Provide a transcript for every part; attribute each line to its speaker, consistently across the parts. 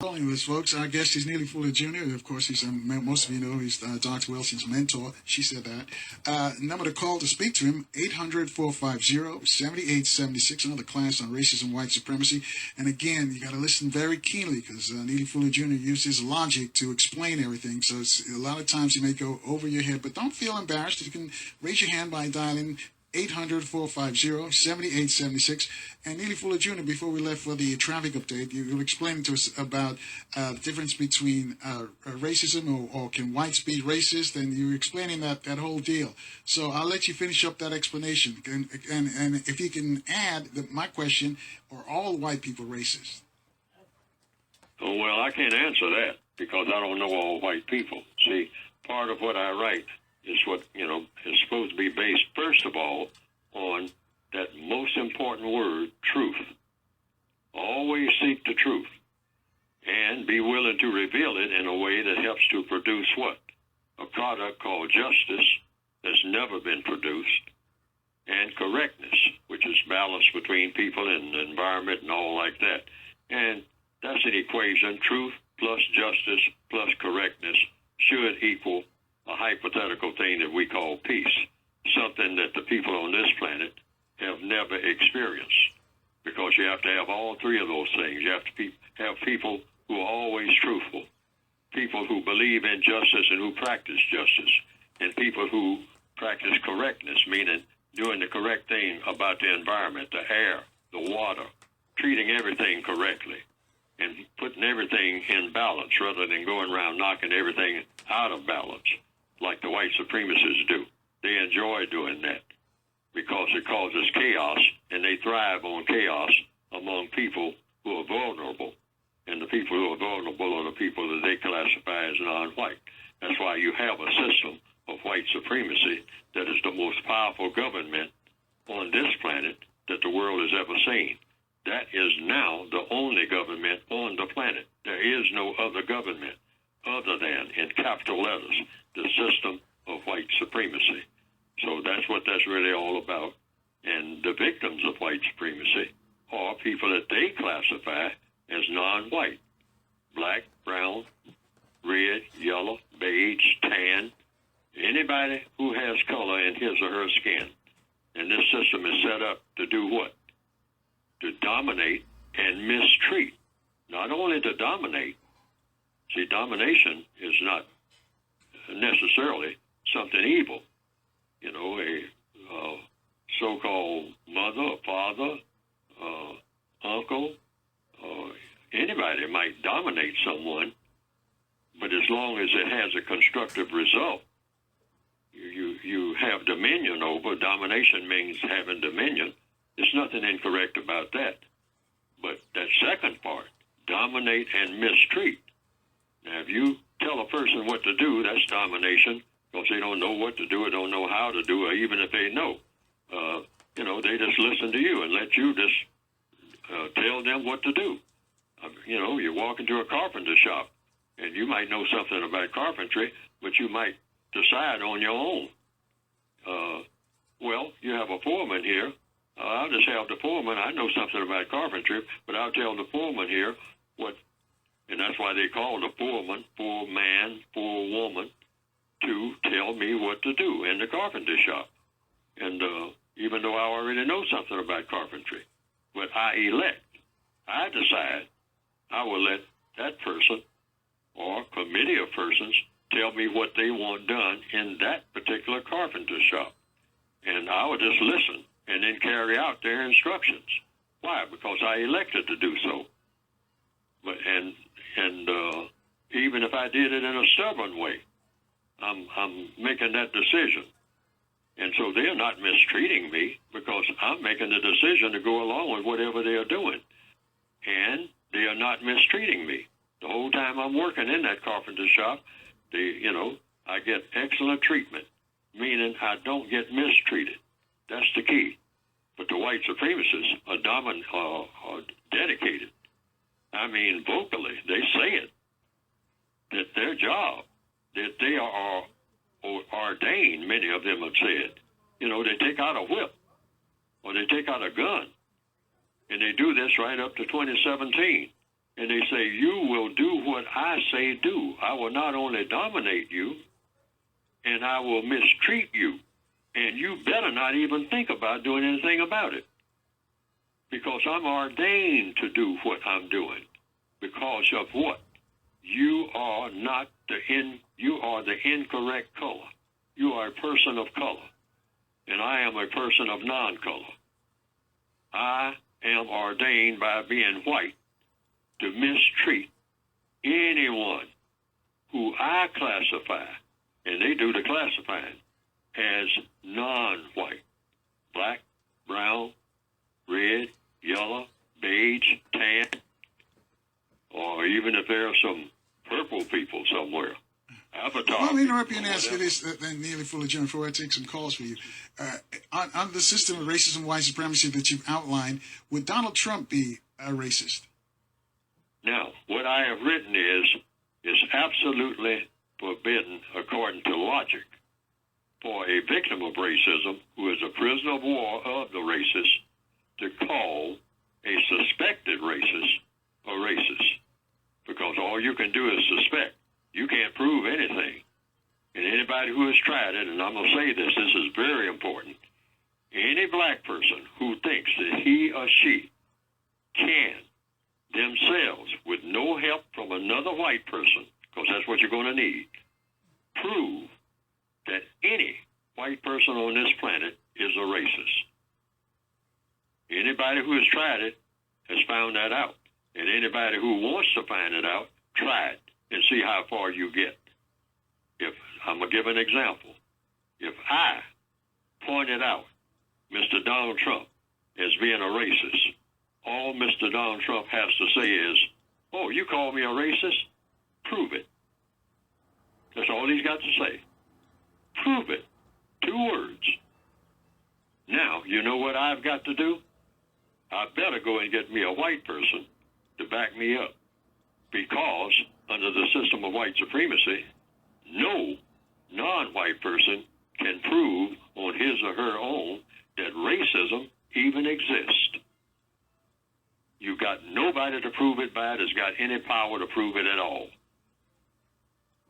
Speaker 1: Calling this, folks. Our guest is Neely Fuller Jr. Of course, he's most of you know he's Dr. Wilson's mentor. She said that. Number to call to speak to him: 800-450-7876. Another class on racism, white supremacy. And again, you got to listen very keenly because Neely Fuller Jr. uses logic to explain everything. So it's, a lot of times you may go over your head, but don't feel embarrassed. You can raise your hand by dialing 800-450-7876. And Neely Fuller Jr., before we left for the traffic update, you were explaining to us about the difference between racism or can whites be racist, and you were explaining that whole deal. So I'll let you finish up that explanation. And if you can add my question, are all white people racist?
Speaker 2: Oh, well, I can't answer that because I don't know all white people. See, part of what I write is what, is supposed to be based, first of all, on that most important word, truth. Always seek the truth and be willing to reveal it in a way that helps to produce what? A product called justice that's never been produced, and correctness, which is balance between people and the environment and all like that. And that's an equation. Truth plus justice plus correctness should equal a hypothetical thing that we call peace, something that the people on this planet have never experienced, because you have to have all three of those things. You have to have people who are always truthful, people who believe in justice and who practice justice, and people who practice correctness, meaning doing the correct thing about the environment, the air, the water, treating everything correctly, and putting everything in balance rather than going around knocking everything out of balance like the white supremacists do. They enjoy doing that because it causes chaos, and they thrive on chaos among people who are vulnerable. And the people who are vulnerable are the people that they classify as non-white. That's why you have a system of white supremacy that is the most powerful government on this planet that the world has ever seen. That is now the only government on the planet. There is no other government other than, in capital letters, the system of white supremacy. So that's what that's really all about. And the victims of white supremacy are people that they classify as non-white: black, brown, red, yellow, beige, tan, anybody who has color in his or her skin. And this system is set up to do what? To dominate and mistreat. Not only to dominate. See, domination is not necessarily something evil. A so-called mother or father, uncle, anybody might dominate someone, but as long as it has a constructive result, you have dominion over. Domination means having dominion. There's nothing incorrect about that. But that second part, dominate and mistreat. Now, if you tell a person what to do, that's domination, because they don't know what to do or don't know how to do, or even if they know. They just listen to you and let you just tell them what to do. You walk into a carpenter shop, and you might know something about carpentry, but you might decide on your own. You have a foreman here. I'll just have the foreman. I know something about carpentry, but I'll tell the foreman here what. And that's why they call the foreman, foreman, forewoman, to tell me what to do in the carpenter shop. And even though I already know something about carpentry, but I decide I will let that person or committee of persons tell me what they want done in that particular carpenter shop. And I will just listen and then carry out their instructions. Why? Because I elected to do so. But even if I did it in a stubborn way, I'm making that decision. And so they're not mistreating me because I'm making the decision to go along with whatever they're doing. And they are not mistreating me. The whole time I'm working in that carpenter shop, I get excellent treatment, meaning I don't get mistreated. That's the key. But the white supremacists are dedicated. I mean, vocally, they say it, that their job, that they are ordained, many of them have said. They take out a whip or they take out a gun, and they do this right up to 2017. And they say, you will do what I say do. I will not only dominate you, and I will mistreat you. And you better not even think about doing anything about it. Because I'm ordained to do what I'm doing. Because of what? You are not you are the incorrect color. You are a person of color. And I am a person of non-color. I am ordained by being white to mistreat anyone who I classify, and they do the classifying, as non-white. Black, brown, red, yellow, beige, tan, or even if there are some purple people somewhere. Avatar.
Speaker 1: Let me interrupt you and ask you this, then Neely Fuller Jr., before I take some calls for you. On the system of racism, white supremacy that you've outlined, would Donald Trump be a racist?
Speaker 2: Now, what I have written is absolutely forbidden, according to logic, for a victim of racism who is a prisoner of war of the racist to call a suspected racist a racist. Because all you can do is suspect. You can't prove anything. And anybody who has tried it, and I'm going to say this is very important, any black person who thinks that he or she can themselves, with no help from another white person, because that's what you're going to need, prove that any white person on this planet is a racist. Anybody who has tried it has found that out. And anybody who wants to find it out, try it and see how far you get. If I'm going to give an example. If I pointed out Mr. Donald Trump as being a racist, all Mr. Donald Trump has to say is, oh, you call me a racist? Prove it. That's all he's got to say. Prove it. 2 words. Now, you know what I've got to do? I better go and get me a white person to back me up. Because under the system of white supremacy, no non-white person can prove on his or her own that racism even exists. You got nobody to prove it by that's got any power to prove it at all.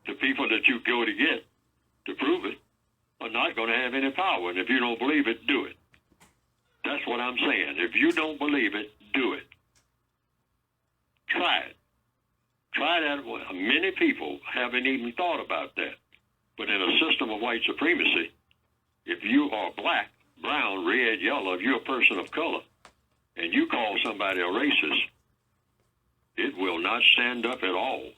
Speaker 2: The people that you go to get to prove it are not going to have any power. And if you don't believe it, do it. That's what I'm saying. If you don't believe it, do it. Try it. Try that. Many people haven't even thought about that. But in a system of white supremacy, if you are black, brown, red, yellow, if you're a person of color, and you call somebody a racist, it will not stand up at all.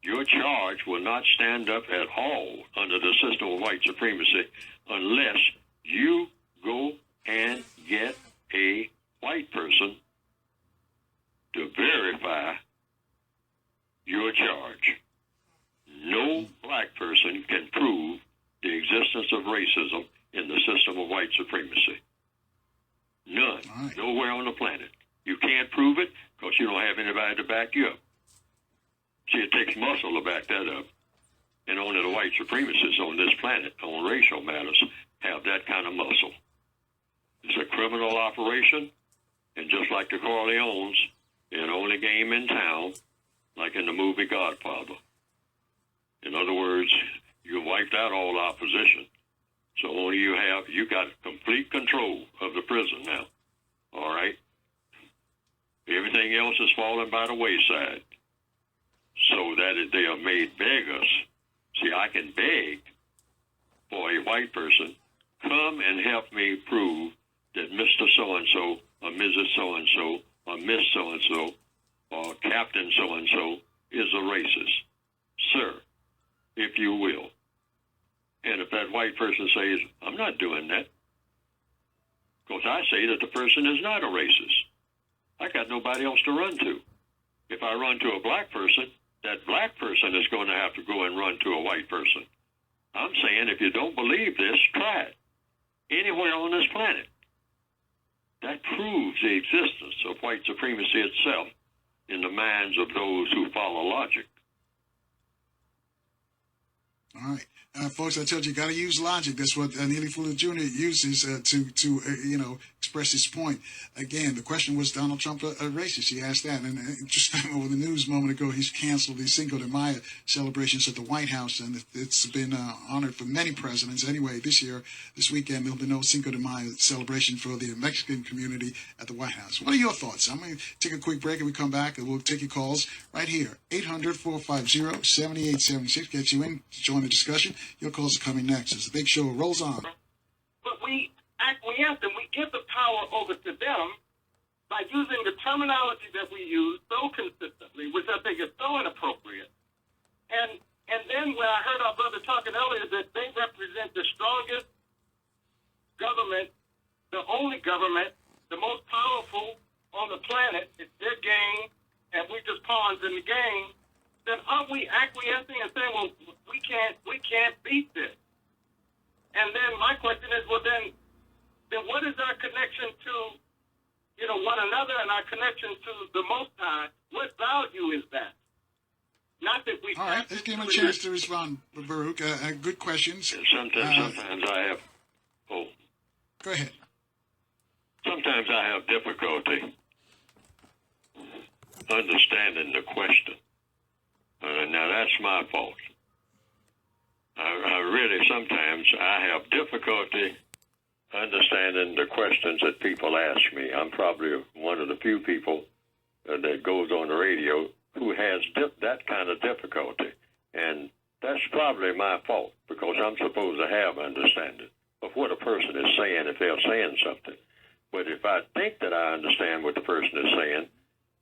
Speaker 2: Your charge will not stand up at all under the system of white supremacy unless you go and get a white person to verify your charge. No black person can prove the existence of racism in the system of white supremacy. None. Right. Nowhere on the planet. You can't prove it because you don't have anybody to back you up. See, it takes muscle to back that up. And only the white supremacists on this planet, on racial matters, have that kind of muscle. It's a criminal operation, and just like the Corleones, they're the only game in town, like in the movie Godfather. In other words, you wiped out all opposition. So only you got complete control of the prison now. All right? Everything else is falling by the wayside. So that they are made beggars. See, I can beg for a white person, come and help me prove that Mr. So-and-so, or Mrs. So-and-so, or Miss So-and-so, or Captain So-and-so is a racist. Sir, if you will. And if that white person says, I'm not doing that, because I say that the person is not a racist. I got nobody else to run to. If I run to a black person, that black person is going to have to go and run to a white person. I'm saying if you don't believe this, try it. Anywhere on this planet. That proves the existence of white supremacy itself in the minds of those who follow logic.
Speaker 1: All right. Folks, I told you, got to use logic. That's what Neely Fuller Jr. uses to express his point. Again, the question was Donald Trump a racist? He asked that. And just over the news a moment ago, he's canceled the Cinco de Mayo celebrations at the White House. And it's been honored for many presidents. Anyway, this weekend, there'll be no Cinco de Mayo celebration for the Mexican community at the White House. What are your thoughts? I'm going to take a quick break and we come back and we'll take your calls right here. 800-450-7876 gets you in to join the discussion. Your calls are coming next as the big show rolls on.
Speaker 3: But we acquiesce and we give the power over to them by using the terminology that we use so consistently, which I think is so inappropriate. And then when I heard our brother talking earlier that they represent the strongest government, the only government, the most powerful on the planet, it's their game, and we're just pawns in the game, then aren't we acquiescing and saying, well, we can't beat this? And then my question is, well, then what is our connection to, one another and our connection to the Most High? What value is that? Not that we.
Speaker 1: All right, let's give him a chance to respond, Baruch. Good questions.
Speaker 2: Sometimes I have. Oh.
Speaker 1: Go ahead.
Speaker 2: Sometimes I have difficulty understanding the question. Now that's my fault. I really sometimes I have difficulty understanding the questions that people ask me. I'm probably one of the few people that goes on the radio who has that kind of difficulty, and that's probably my fault because I'm supposed to have understanding of what a person is saying if they're saying something. But if I think that I understand what the person is saying,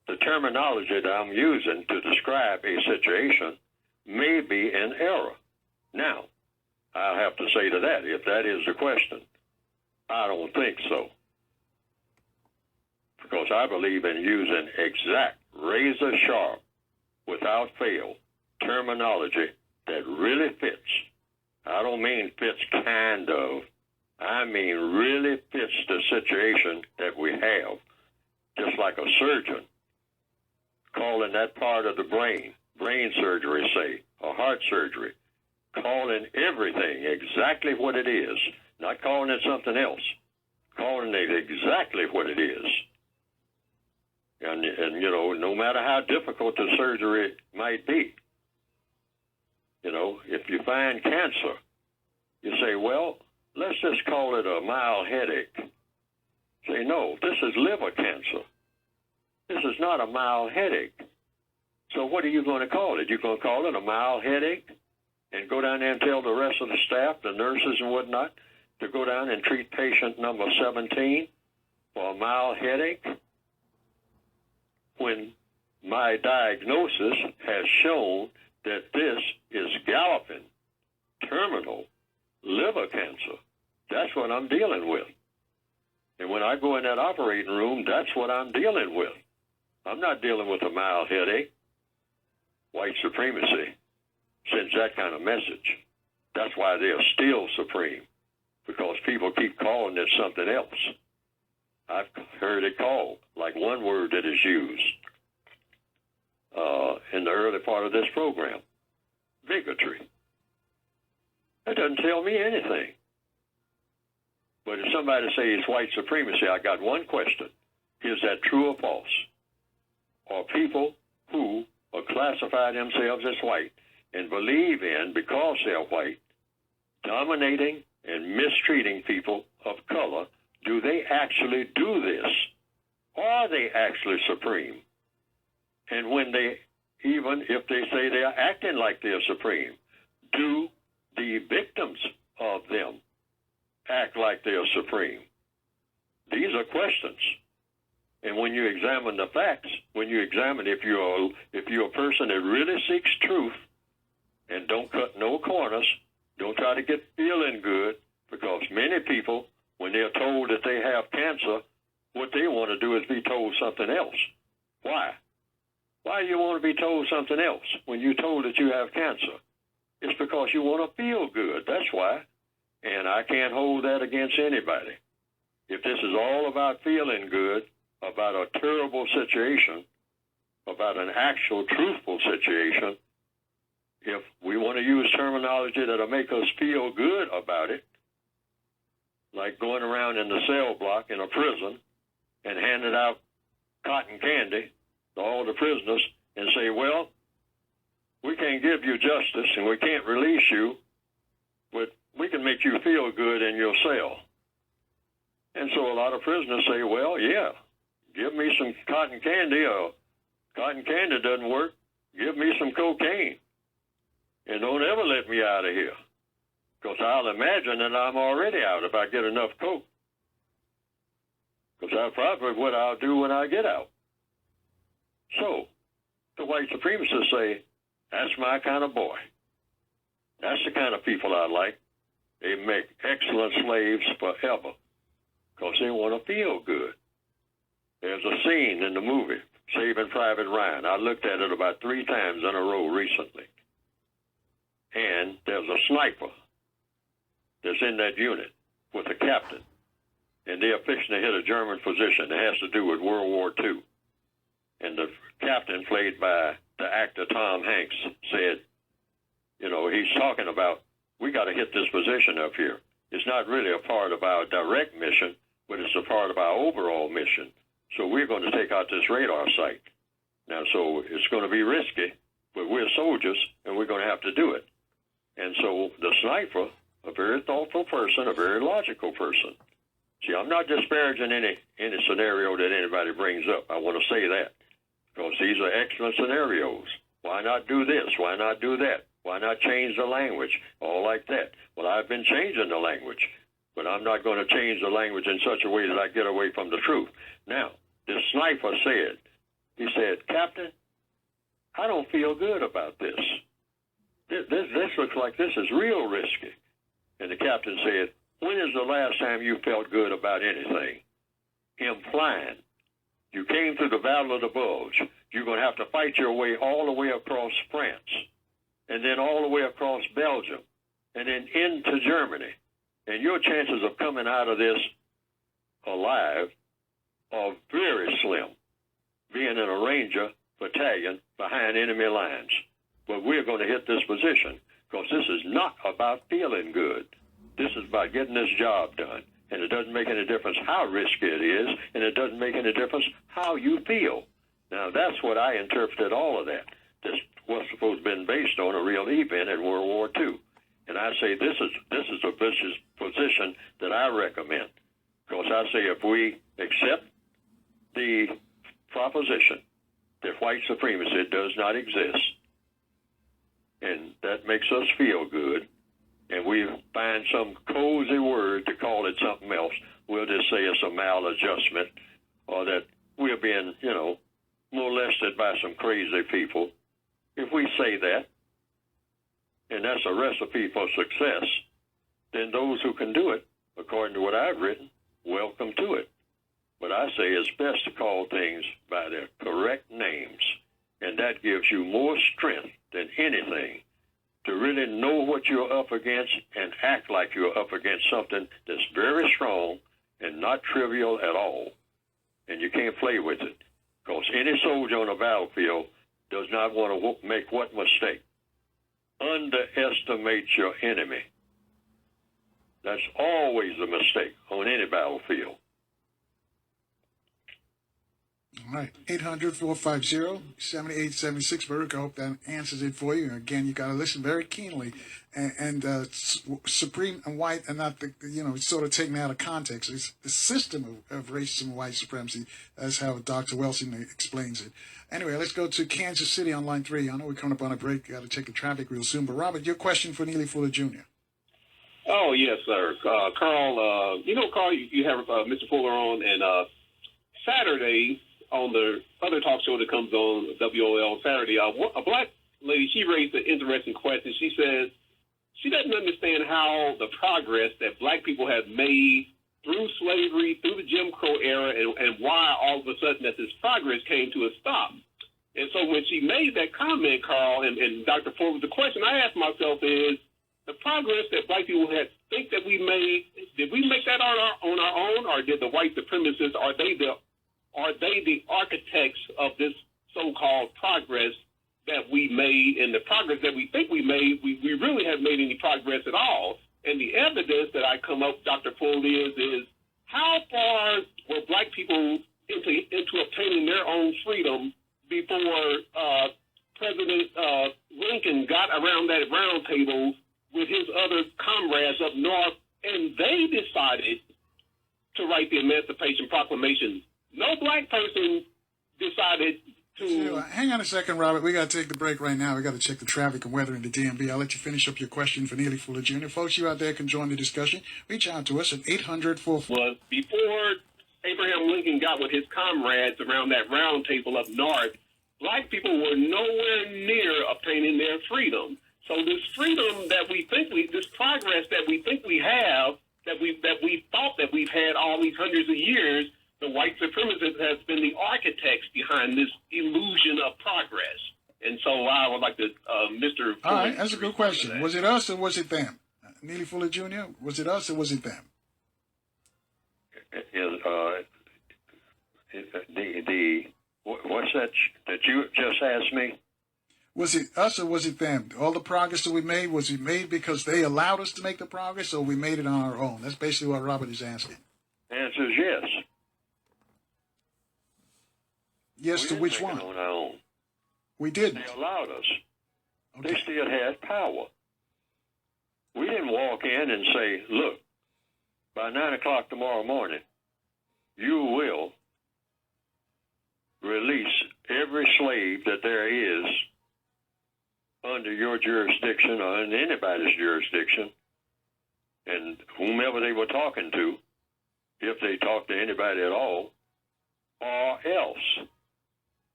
Speaker 2: the terminology that I'm using to describe a situation may be in error. Now, I'll have to say to that, if that is the question, I don't think so. Because I believe in using exact, razor-sharp, without fail, terminology that really fits. I don't mean fits kind of. I mean really fits the situation that we have. Just like a surgeon calling that part of the brain surgery, say, or heart surgery, calling everything exactly what it is, not calling it something else, calling it exactly what it is. And no matter how difficult the surgery might be, if you find cancer, you say, well, let's just call it a mild headache. Say, no, this is liver cancer. This is not a mild headache. So what are you going to call it? You're going to call it a mild headache and go down there and tell the rest of the staff, the nurses and whatnot, to go down and treat patient number 17 for a mild headache when my diagnosis has shown that this is galloping, terminal liver cancer. That's what I'm dealing with. And when I go in that operating room, that's what I'm dealing with. I'm not dealing with a mild headache. White supremacy sends that kind of message. That's why they're still supreme, because people keep calling it something else. I've heard it called, like one word that is used in the early part of this program, bigotry. That doesn't tell me anything. But if somebody says white supremacy, I got one question. Is that true or false? Are people who classify themselves as white and believe in, because they're white, dominating and mistreating people of color, do they actually do this? Are they actually supreme? And when they, even if they say they are acting like they're supreme, do the victims of them act like they're supreme? These are questions. And when you examine the facts, when you examine if you're a person that really seeks truth and don't cut no corners, don't try to get feeling good, because many people, when they're told that they have cancer, what they want to do is be told something else. Why? Why do you want to be told something else when you're told that you have cancer? It's because you want to feel good. That's why. And I can't hold that against anybody. If this is all about feeling good, about a terrible situation, about an actual truthful situation, if we want to use terminology that'll make us feel good about it, like going around in the cell block in a prison and handing out cotton candy to all the prisoners and say, well, we can't give you justice and we can't release you, but we can make you feel good in your cell. And so a lot of prisoners say, well, yeah, give me some cotton candy, or cotton candy doesn't work, give me some cocaine. And don't ever let me out of here, because I'll imagine that I'm already out if I get enough coke. Because that's probably what I'll do when I get out. So the white supremacists say, that's my kind of boy. That's the kind of people I like. They make excellent slaves forever because they want to feel good. There's a scene in the movie, Saving Private Ryan. I looked at it about 3 times in a row recently. And there's a sniper that's in that unit with a captain. And they're fixing to hit a German position that has to do with World War II. And the captain, played by the actor Tom Hanks, said, you know, he's talking about, we got to hit this position up here. It's not really a part of our direct mission, but it's a part of our overall mission. So we're going to take out this radar site. Now, so it's going to be risky, but we're soldiers, and we're going to have to do it. And so the sniper, a very thoughtful person, a very logical person. See, I'm not disparaging any scenario that anybody brings up. I want to say that, because these are excellent scenarios. Why not do this? Why not do that? Why not change the language? All like that. Well, I've been changing the language, but I'm not going to change the language in such a way that I get away from the truth. Now, this sniper said, he said, Captain, I don't feel good about this. This looks like this is real risky. And the captain said, when is the last time you felt good about anything? Implying you came through the Battle of the Bulge. You're going to have to fight your way all the way across France, and then all the way across Belgium, and then into Germany. And your chances of coming out of this alive are very slim, being in a Ranger battalion behind enemy lines. But we're going to hit this position, because this is not about feeling good. This is about getting this job done. And it doesn't make any difference how risky it is, and it doesn't make any difference how you feel. Now, that's what I interpreted all of that. This was supposed to have been based on a real event in World War II. And I say this is a vicious position that I recommend, because I say if we accept the proposition that white supremacy does not exist, and that makes us feel good, and we find some cozy word to call it something else, we'll just say it's a maladjustment, or that we're being, molested by some crazy people. If we say that, and that's a recipe for success, then those who can do it, according to what I've written, welcome to it. But I say it's best to call things by their correct names, and that gives you more strength than anything to really know what you're up against and act like you're up against something that's very strong and not trivial at all. And you can't play with it, because any soldier on a battlefield does not want to make what mistake? Underestimate your enemy. That's always a mistake on any battlefield.
Speaker 1: All right, 800-450-7876, Baruch. I hope that answers it for you. Again, you got to listen very keenly. And supreme and white are not it's sort of taken out of context. It's the system of racism and white supremacy. That's how Dr. Wilson explains it. Anyway, let's go to Kansas City on line 3. I know we're coming up on a break. Got to check the traffic real soon. But Robert, your question for Neely Fuller Jr.
Speaker 4: Oh, yes, sir. Carl, Carl, you have Mr. Fuller on, and Saturday, on the other talk show that comes on WOL Saturday, a black lady, she raised an interesting question. She says she doesn't understand how the progress that black people have made through slavery, through the Jim Crow era, and why all of a sudden that this progress came to a stop. And so when she made that comment, Carl, and Dr. Fuller, the question I asked myself is, the progress that black people think that we made, did we make that on our own, or did the white supremacists, are they the architects of this so-called progress that we made and the progress that we think we made, we really haven't made any progress at all. And the evidence that I come up, Dr. Full, is how far were black people into obtaining their own freedom before President Lincoln got around that round table with his other comrades up north, and they decided to write the Emancipation Proclamation. No black person decided to...
Speaker 1: Hang on a second, Robert. We got to take the break right now. We got to check the traffic and weather in the DMV. I'll let you finish up your question for Neely Fuller Jr. Folks, you out there can join the discussion. Reach out to us at 800-4...
Speaker 4: Was before Abraham Lincoln got with his comrades around that round table up north, black people were nowhere near obtaining their freedom. So this freedom that we think this progress that we think we have, that we thought that we've had all these hundreds of years, the white supremacists has been the architects behind this illusion of progress. And so I would like to, Mr.
Speaker 1: All right, that's a good question. Was it us or was it them? Neely Fuller Jr., was it us or was it them?
Speaker 2: What's that you just asked me?
Speaker 1: Was it us or was it them? All the progress that we made, was it made because they allowed us to make the progress, or we made it on our own? That's basically what Robert is asking.
Speaker 2: The answer is yes.
Speaker 1: Yes, to which one?
Speaker 2: On our own.
Speaker 1: We didn't.
Speaker 2: They allowed us.
Speaker 1: Okay.
Speaker 2: They still had power. We didn't walk in and say, look, by 9 o'clock tomorrow morning, you will release every slave that there is under your jurisdiction or in anybody's jurisdiction, and whomever they were talking to, if they talked to anybody at all, or else.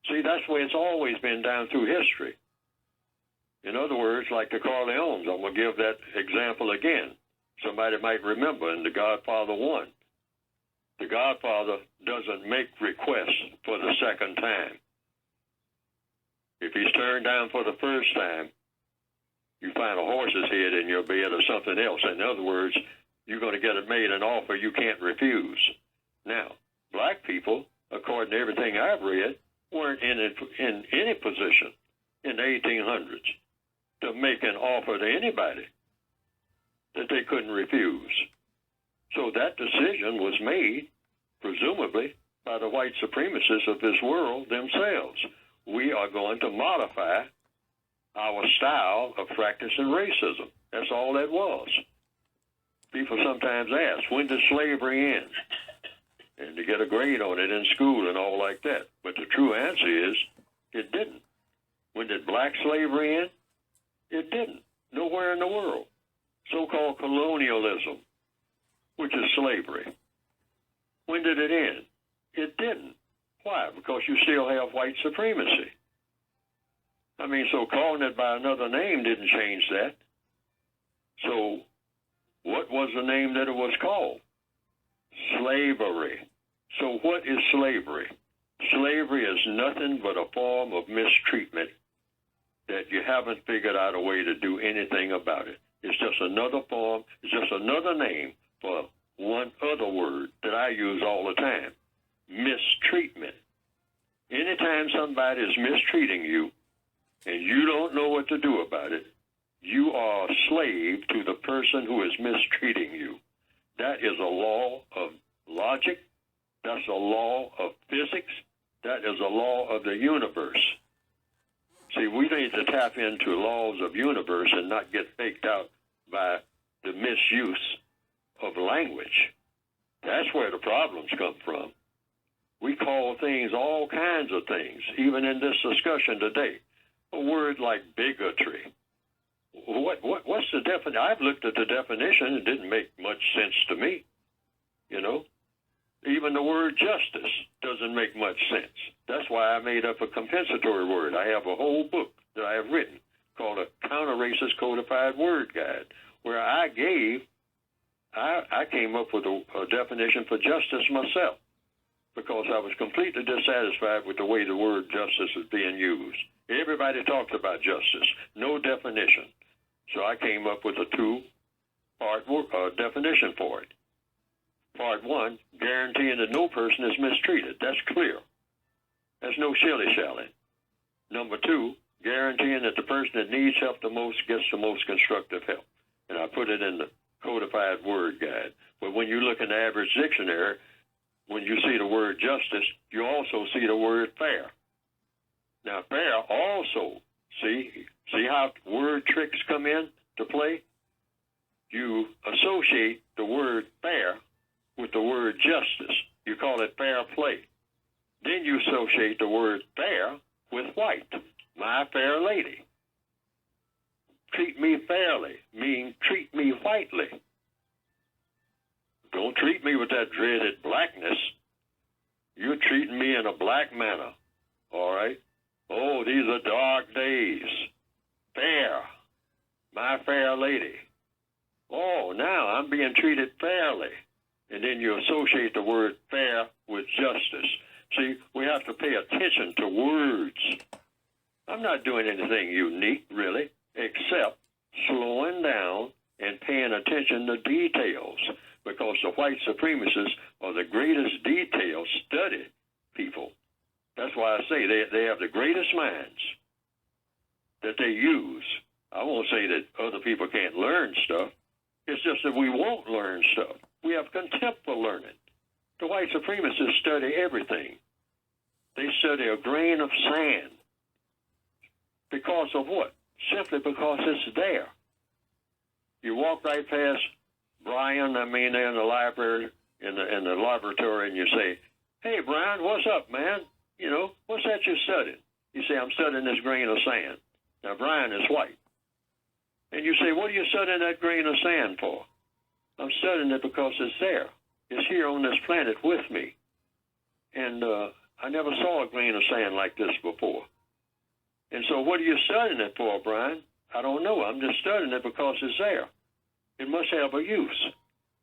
Speaker 2: See, that's the way it's always been down through history. In other words, like the Corleones, I'm going to give that example again. Somebody might remember in The Godfather 1. The Godfather doesn't make requests for the second time. If he's turned down for the first time, you find a horse's head in your bed or something else. In other words, you're going to get made an offer you can't refuse. Now, black people, according to everything I've read, weren't in any position in the 1800s to make an offer to anybody that they couldn't refuse. So that decision was made, presumably, by the white supremacists of this world themselves. We are going to modify our style of practicing racism. That's all that was. People sometimes ask, when did slavery end? And to get a grade on it in school and all like that. But the true answer is, it didn't. When did black slavery end? It didn't. Nowhere in the world. So-called colonialism, which is slavery. When did it end? It didn't. Why? Because you still have white supremacy. I mean, so calling it by another name didn't change that. So what was the name that it was called? Slavery. So what is slavery? Slavery is nothing but a form of mistreatment that you haven't figured out a way to do anything about it. It's just another form, it's just another name for one other word that I use all the time, mistreatment. Anytime somebody is mistreating you and you don't know what to do about it, you are a slave to the person who is mistreating you. That is a law of logic. That's a law of physics. That is a law of the universe. See, we need to tap into laws of universe and not get faked out by the misuse of language. That's where the problems come from. We call things all kinds of things, even in this discussion today. A word like bigotry. What's the definition? I've looked at the definition. It didn't make much sense to me. You know, even the word justice doesn't make much sense. That's why I made up a compensatory word. I have a whole book that I have written called a Counter-Racist Codified Word Guide, where I came up with a definition for justice myself because I was completely dissatisfied with the way the word justice is being used. Everybody talks about justice, no definition. So I came up with a two-part definition for it. Part one, guaranteeing that no person is mistreated. That's clear. There's no shilly-shally. Number two, guaranteeing that the person that needs help the most gets the most constructive help. And I put it in the codified word guide. But when you look in the average dictionary, when you see the word justice, you also see the word fair. Now, fair also, see how word tricks come in to play? You associate the word fair with the word justice. You call it fair play. Then you associate the word fair with white. My fair lady. Treat me fairly, meaning treat me whitely. Don't treat me with that dreaded blackness. You're treating me in a black manner, all right? Oh, these are dark days. Fair. My fair lady. Oh, now I'm being treated fairly. And then you associate the word fair with justice. See, we have to pay attention to words. I'm not doing anything unique, really, except slowing down and paying attention to details, because the white supremacists are the greatest detail study people. That's why I say they have the greatest minds that they use. I won't say that other people can't learn stuff. It's just that we won't learn stuff. We have contempt for learning. The white supremacists study everything. They study a grain of sand. Because of what? Simply because it's there. You walk right past Brian, they're in the library, in the laboratory, and you say, "Hey, Brian, what's up, man? You know, what's that you're studying?" You say, "I'm studying this grain of sand." Now, Brian is white. And you say, "What are you studying that grain of sand for?" "I'm studying it because it's there. It's here on this planet with me. And I never saw a grain of sand like this before." And so what are you studying it for, Brian? "I don't know. I'm just studying it because it's there. It must have a use.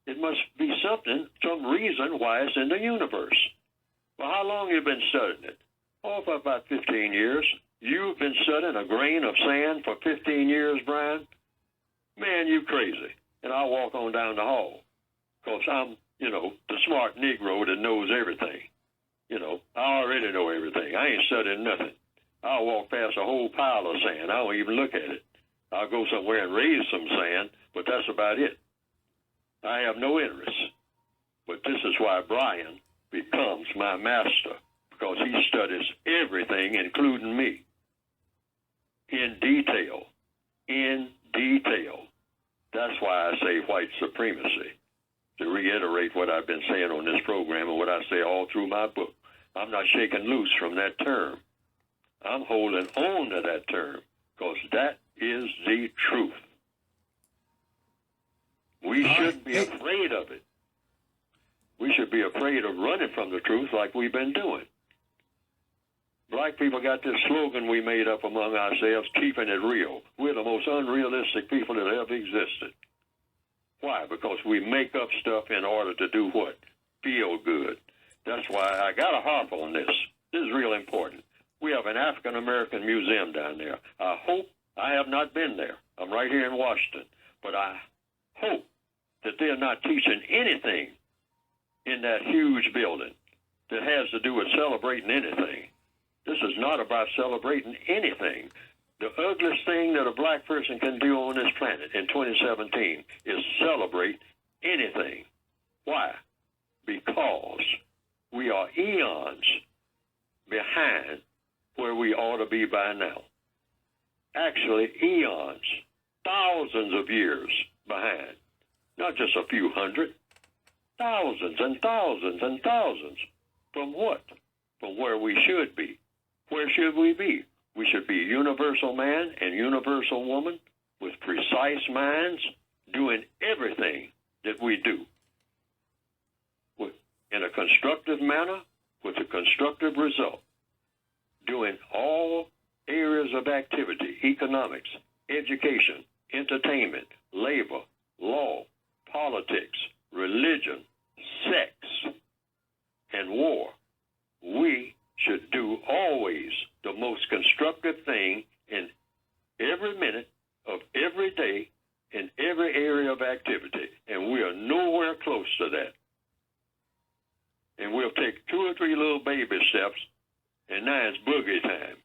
Speaker 2: It must be something, some reason why it's in the universe." "Well, how long have you been studying it?" "Oh, for about 15 years. "You've been studying a grain of sand for 15 years, Brian? Man, you crazy." And I'll walk on down the hall, because I'm, the smart Negro that knows everything. I already know everything. I ain't studying nothing. I'll walk past a whole pile of sand. I won't even look at it. I'll go somewhere and raise some sand, but that's about it. I have no interest. But this is why Brian becomes my master, because he studies everything, including me, in detail. In detail. That's why I say white supremacy. To reiterate what I've been saying on this program and what I say all through my book, I'm not shaking loose from that term. I'm holding on to that term, because that is the truth. We shouldn't be afraid of it. We should be afraid of running from the truth like we've been doing. Black people got this slogan we made up among ourselves, keeping it real. We're the most unrealistic people that ever existed. Why? Because we make up stuff in order to do what? Feel good. That's why I got to harp on this. This is real important. We have an African-American museum down there. I hope, I have not been there. I'm right here in Washington. But I hope that they're not teaching anything in that huge building that has to do with celebrating anything. This is not about celebrating anything. The ugliest thing that a black person can do on this planet in 2017 is celebrate anything. Why? Because we are eons behind where we ought to be by now. Actually, eons, thousands of years behind. Not just a few hundred. Thousands and thousands and thousands. From what? From where we should be. Where should we be? We should be a universal man and universal woman with precise minds, doing everything that we do in a constructive manner with a constructive result. Doing all areas of activity, economics, education, entertainment, labor, law, politics, religion, sex, and war. We should do always the most constructive thing in every minute of every day in every area of activity. And we are nowhere close to that. And we'll take 2 or 3 little baby steps, and now it's boogie time.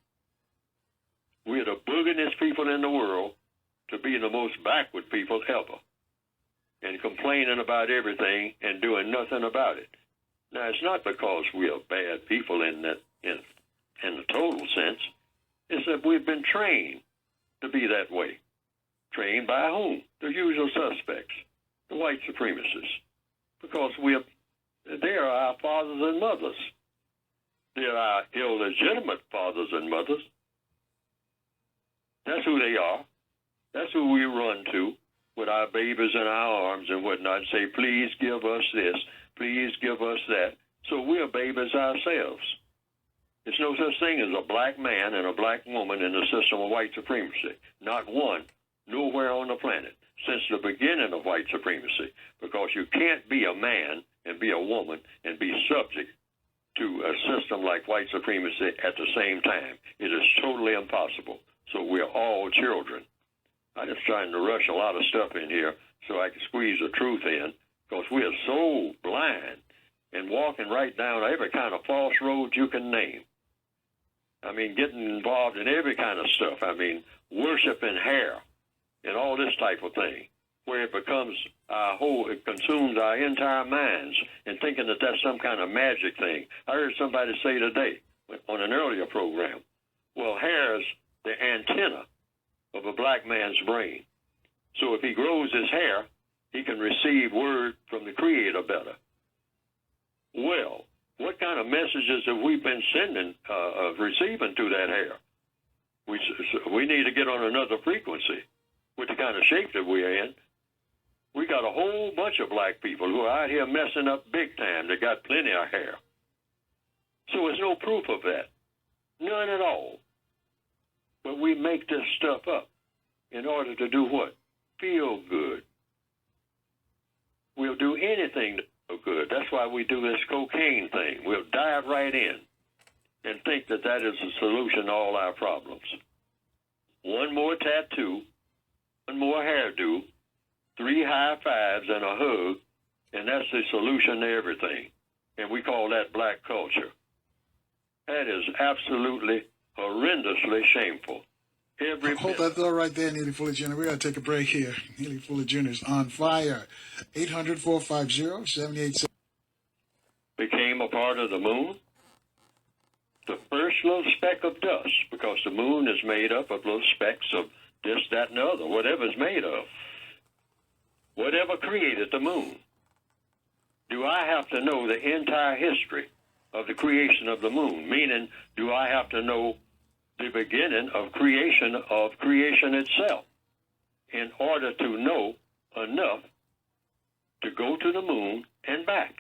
Speaker 2: We're the people in the world to be the most backward people ever, and complaining about everything and doing nothing about it. Now, it's not because we are bad people in the total sense. It's that we've been trained to be that way. Trained by whom? The usual suspects, the white supremacists, because they are our fathers and mothers. They're our illegitimate fathers and mothers. That's who they are. That's who we run to with our babies in our arms and whatnot, and say, please give us this, please give us that. So we're babies ourselves. There's no such thing as a black man and a black woman in the system of white supremacy. Not one, nowhere on the planet, since the beginning of white supremacy, because you can't be a man and be a woman and be subject to a system like white supremacy at the same time. It is totally impossible. So we're all children. I'm just trying to rush a lot of stuff in here so I can squeeze the truth in, because we are so blind and walking right down every kind of false road you can name. I mean, getting involved in every kind of stuff. I mean, worshiping hair and all this type of thing, where it becomes it consumes our entire minds, and thinking that that's some kind of magic thing. I heard somebody say today on an earlier program, well, hair is the antenna of a black man's brain. So if he grows his hair, he can receive word from the Creator better. Well, what kind of messages have we been receiving through that hair? We need to get on another frequency with the kind of shape that we're in. We got a whole bunch of black people who are out here messing up big time. They got plenty of hair. So there's no proof of that. None at all. But we make this stuff up in order to do what? Feel good. We'll do anything to feel good. That's why we do this cocaine thing. We'll dive right in and think that that is the solution to all our problems. One more tattoo, one more hairdo, 3 high fives and a hug, and that's the solution to everything. And we call that black culture. That is absolutely horrendously shameful.
Speaker 1: Hold that thought right there, Neely Fuller Jr. We got to take a break here. Neely Fuller Jr. is on fire. 800-450-7870.
Speaker 2: Became a part of the moon. The first little speck of dust, because the moon is made up of little specks of this, that, and the other, whatever it's made of. Whatever created the moon. Do I have to know the entire history of the creation of the moon? Meaning, do I have to know the beginning of creation itself in order to know enough to go to the moon and back?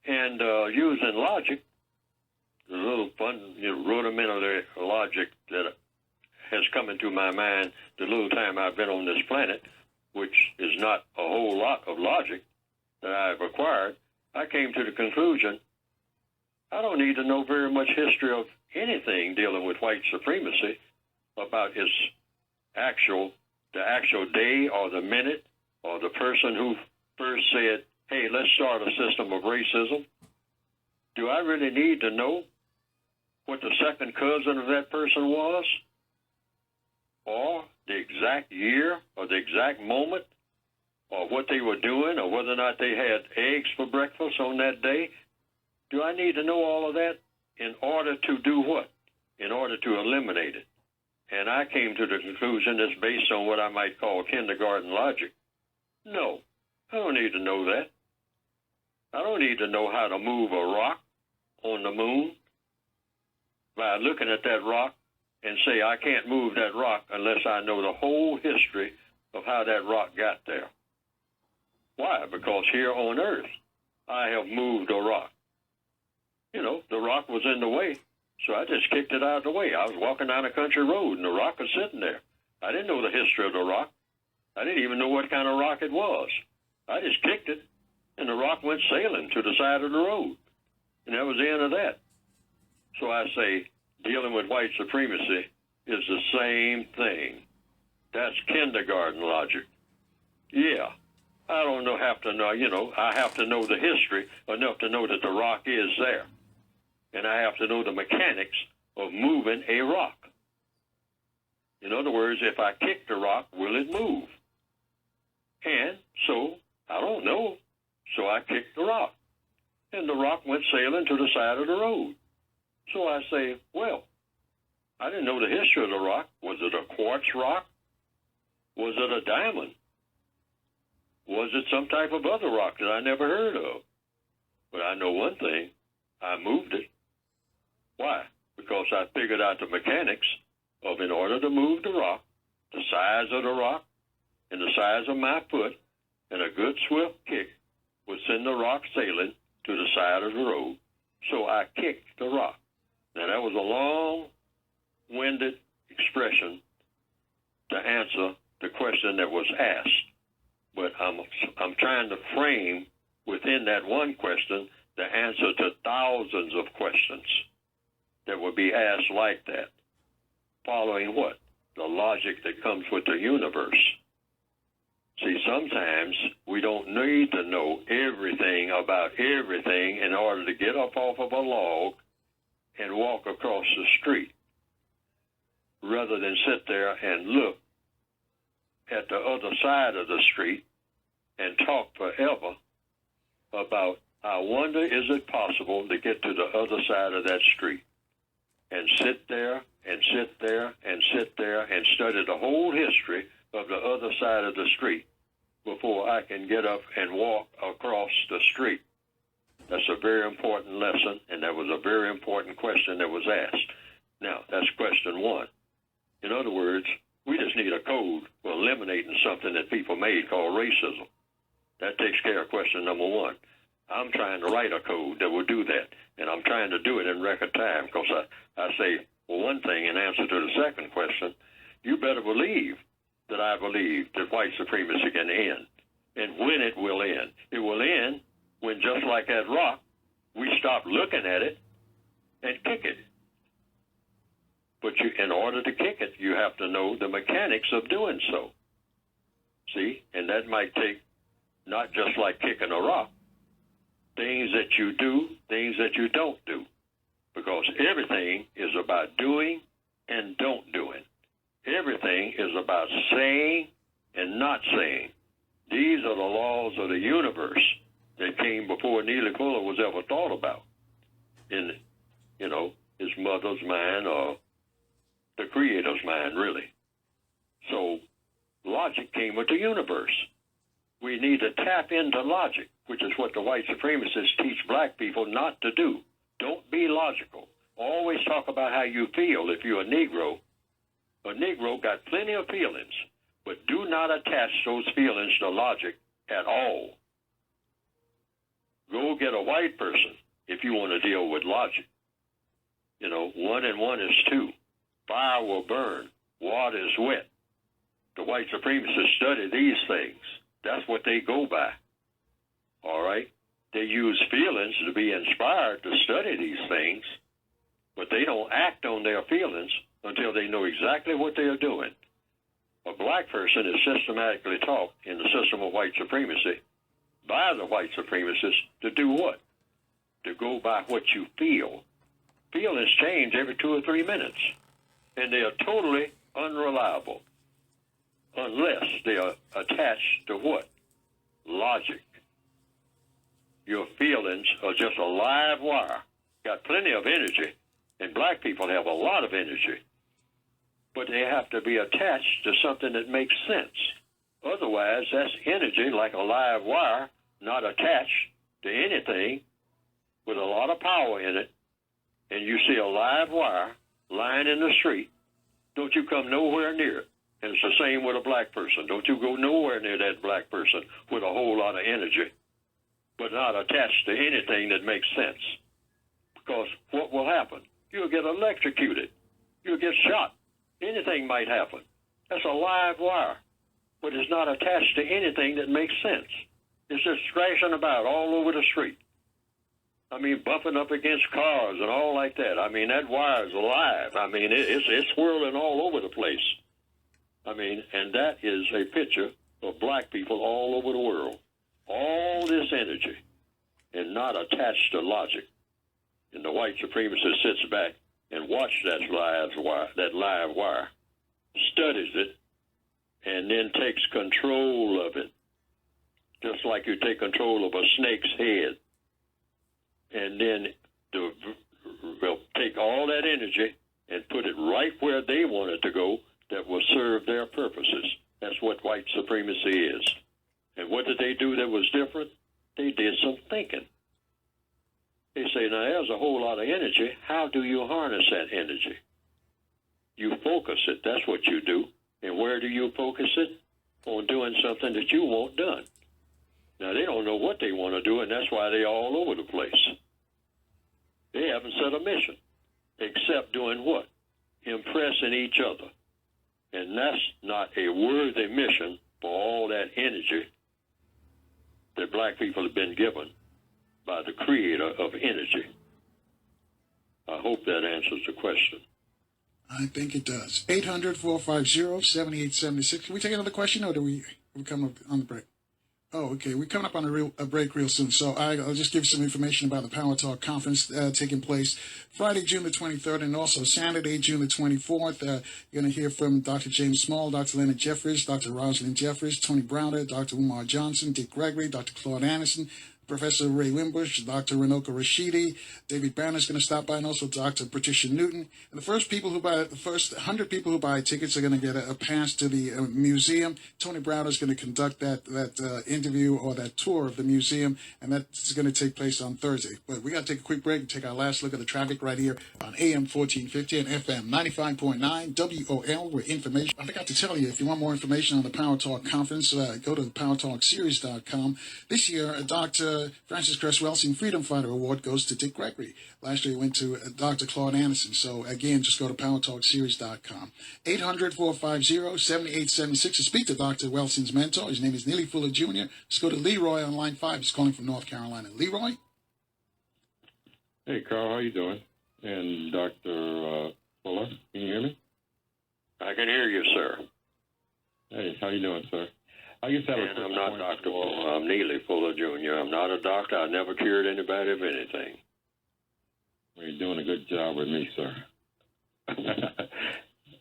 Speaker 2: And using logic, the little fun, rudimentary logic that has come into my mind the little time I've been on this planet, which is not a whole lot of logic that I've acquired, I came to the conclusion I don't need to know very much history of anything dealing with white supremacy about the actual day or the minute or the person who first said, hey, let's start a system of racism. Do I really need to know what the second cousin of that person was? Or the exact year or the exact moment or what they were doing or whether or not they had eggs for breakfast on that day? Do I need to know all of that in order to do what? In order to eliminate it. And I came to the conclusion that's based on what I might call kindergarten logic. No, I don't need to know that. I don't need to know how to move a rock on the moon by looking at that rock and say I can't move that rock unless I know the whole history of how that rock got there. Why? Because here on Earth, I have moved a rock. You know, the rock was in the way, so I just kicked it out of the way. I was walking down a country road, and the rock was sitting there. I didn't know the history of the rock. I didn't even know what kind of rock it was. I just kicked it, and the rock went sailing to the side of the road. And that was the end of that. So I say, dealing with white supremacy is the same thing. That's kindergarten logic. Yeah, I don't know, I have to know the history enough to know that the rock is there. And I have to know the mechanics of moving a rock. In other words, if I kick the rock, will it move? And so, I don't know. So I kicked the rock. And the rock went sailing to the side of the road. So I say, well, I didn't know the history of the rock. Was it a quartz rock? Was it a diamond? Was it some type of other rock that I never heard of? But I know one thing. I moved it. Why? Because I figured out the mechanics of, in order to move the rock, the size of the rock and the size of my foot, and a good swift kick would send the rock sailing to the side of the road. So I kicked the rock. Now, that was a long-winded expression to answer the question that was asked. But I'm trying to frame within that one question the answer to thousands of questions that would be asked like that, following what? The logic that comes with the universe. See, sometimes we don't need to know everything about everything in order to get up off of a log and walk across the street, rather than sit there and look at the other side of the street and talk forever about, I wonder, is it possible to get to the other side of that street? And sit there and sit there and sit there and study the whole history of the other side of the street before I can get up and walk across the street. That's a very important lesson, and that was a very important question that was asked. Now, that's question one. In other words, we just need a code for eliminating something that people made called racism. That takes care of question number one. I'm trying to write a code that will do that, and I'm trying to do it in record time, because I say, well, one thing in answer to the second question, you better believe that I believe that white supremacy can end, and when it will end. It will end when, just like that rock, we stop looking at it and kick it. But in order to kick it, you have to know the mechanics of doing so. See? And that might take, not just like kicking a rock, things that you do, things that you don't do. Because everything is about doing and don't doing. Everything is about saying and not saying. These are the laws of the universe that came before Neely Fuller was ever thought about in, his mother's mind or the creator's mind, really. So logic came with the universe. We need to tap into logic, which is what the white supremacists teach black people not to do. Don't be logical. Always talk about how you feel if you're a Negro. A Negro got plenty of feelings, but do not attach those feelings to logic at all. Go get a white person if you want to deal with logic. 1 and 1 is 2. Fire will burn. Water is wet. The white supremacists study these things. That's what they go by. All right? They use feelings to be inspired to study these things, but they don't act on their feelings until they know exactly what they are doing. A black person is systematically taught in the system of white supremacy by the white supremacists to do what? To go by what you feel. Feelings change every 2 or 3 minutes, and they are totally unreliable unless they are attached to what? Logic. Your feelings are just a live wire. Got plenty of energy, and black people have a lot of energy, but they have to be attached to something that makes sense. Otherwise, that's energy like a live wire, not attached to anything, with a lot of power in it, and you see a live wire lying in the street, don't you come nowhere near it. And it's the same with a black person. Don't you go nowhere near that black person with a whole lot of energy, but not attached to anything that makes sense. Because what will happen? You'll get electrocuted. You'll get shot. Anything might happen. That's a live wire, but it's not attached to anything that makes sense. It's just thrashing about all over the street. Bumping up against cars and all like that. That wire is alive. It's swirling all over the place. And that is a picture of black people all over the world. All this energy and not attached to logic. And the white supremacist sits back and watches that live wire studies it, and then takes control of it, just like you take control of a snake's head, and then will take all that energy and put it right where they want it to go that will serve their purposes. That's what white supremacy is. And what did they do that was different? They did some thinking. They say, now there's a whole lot of energy. How do you harness that energy? You focus it. That's what you do. And where do you focus it? On doing something that you want done. Now, they don't know what they want to do, and that's why they're all over the place. They haven't set a mission, except doing what? Impressing each other. And that's not a worthy mission for all that energy that black people have been given by the creator of energy. I hope that answers the question.
Speaker 1: I think it does. 800-450-7876. Can we take another question, or do we come up on the break? Oh, okay. We're coming up on a break real soon. So I'll just give you some information about the Power Talk Conference taking place Friday, June the 23rd, and also Saturday, June the 24th. You're going to hear from Dr. James Small, Dr. Leonard Jeffries, Dr. Rosalind Jeffries, Tony Browder, Dr. Umar Johnson, Dick Gregory, Dr. Claude Anderson, Professor Ray Wimbush, Dr. Renoka Rashidi, David Banner's going to stop by, and also Dr. Patricia Newton. And the first 100 people who buy tickets are going to get a pass to the museum. Tony Browder is going to conduct that interview or that tour of the museum, and that's going to take place on Thursday. But we got to take a quick break and take our last look at the traffic right here on AM 1450 and FM 95.9 WOL, where information. I forgot to tell you, if you want more information on the Power Talk Conference, go to powertalkseries.com. This year, Dr. Francis Cress Welsing Freedom Fighter Award goes to Dick Gregory. Last year it went to Dr. Claude Anderson. So again, just go to powertalkseries.com. 800-450-7876 to speak to Dr. Welsing's mentor. His name is Neely Fuller Jr. Just go to Leroy on line 5. He's calling from North Carolina. Leroy?
Speaker 5: Hey, Carl, how you doing? And Dr. Fuller, can you hear me?
Speaker 2: I can hear you, sir.
Speaker 5: Hey, how you doing, sir? I guess
Speaker 2: I'm not Dr. Fuller. I'm Neely Fuller Jr. I'm not a doctor. I never cured anybody of anything.
Speaker 5: Well, you're doing a good job with me, sir.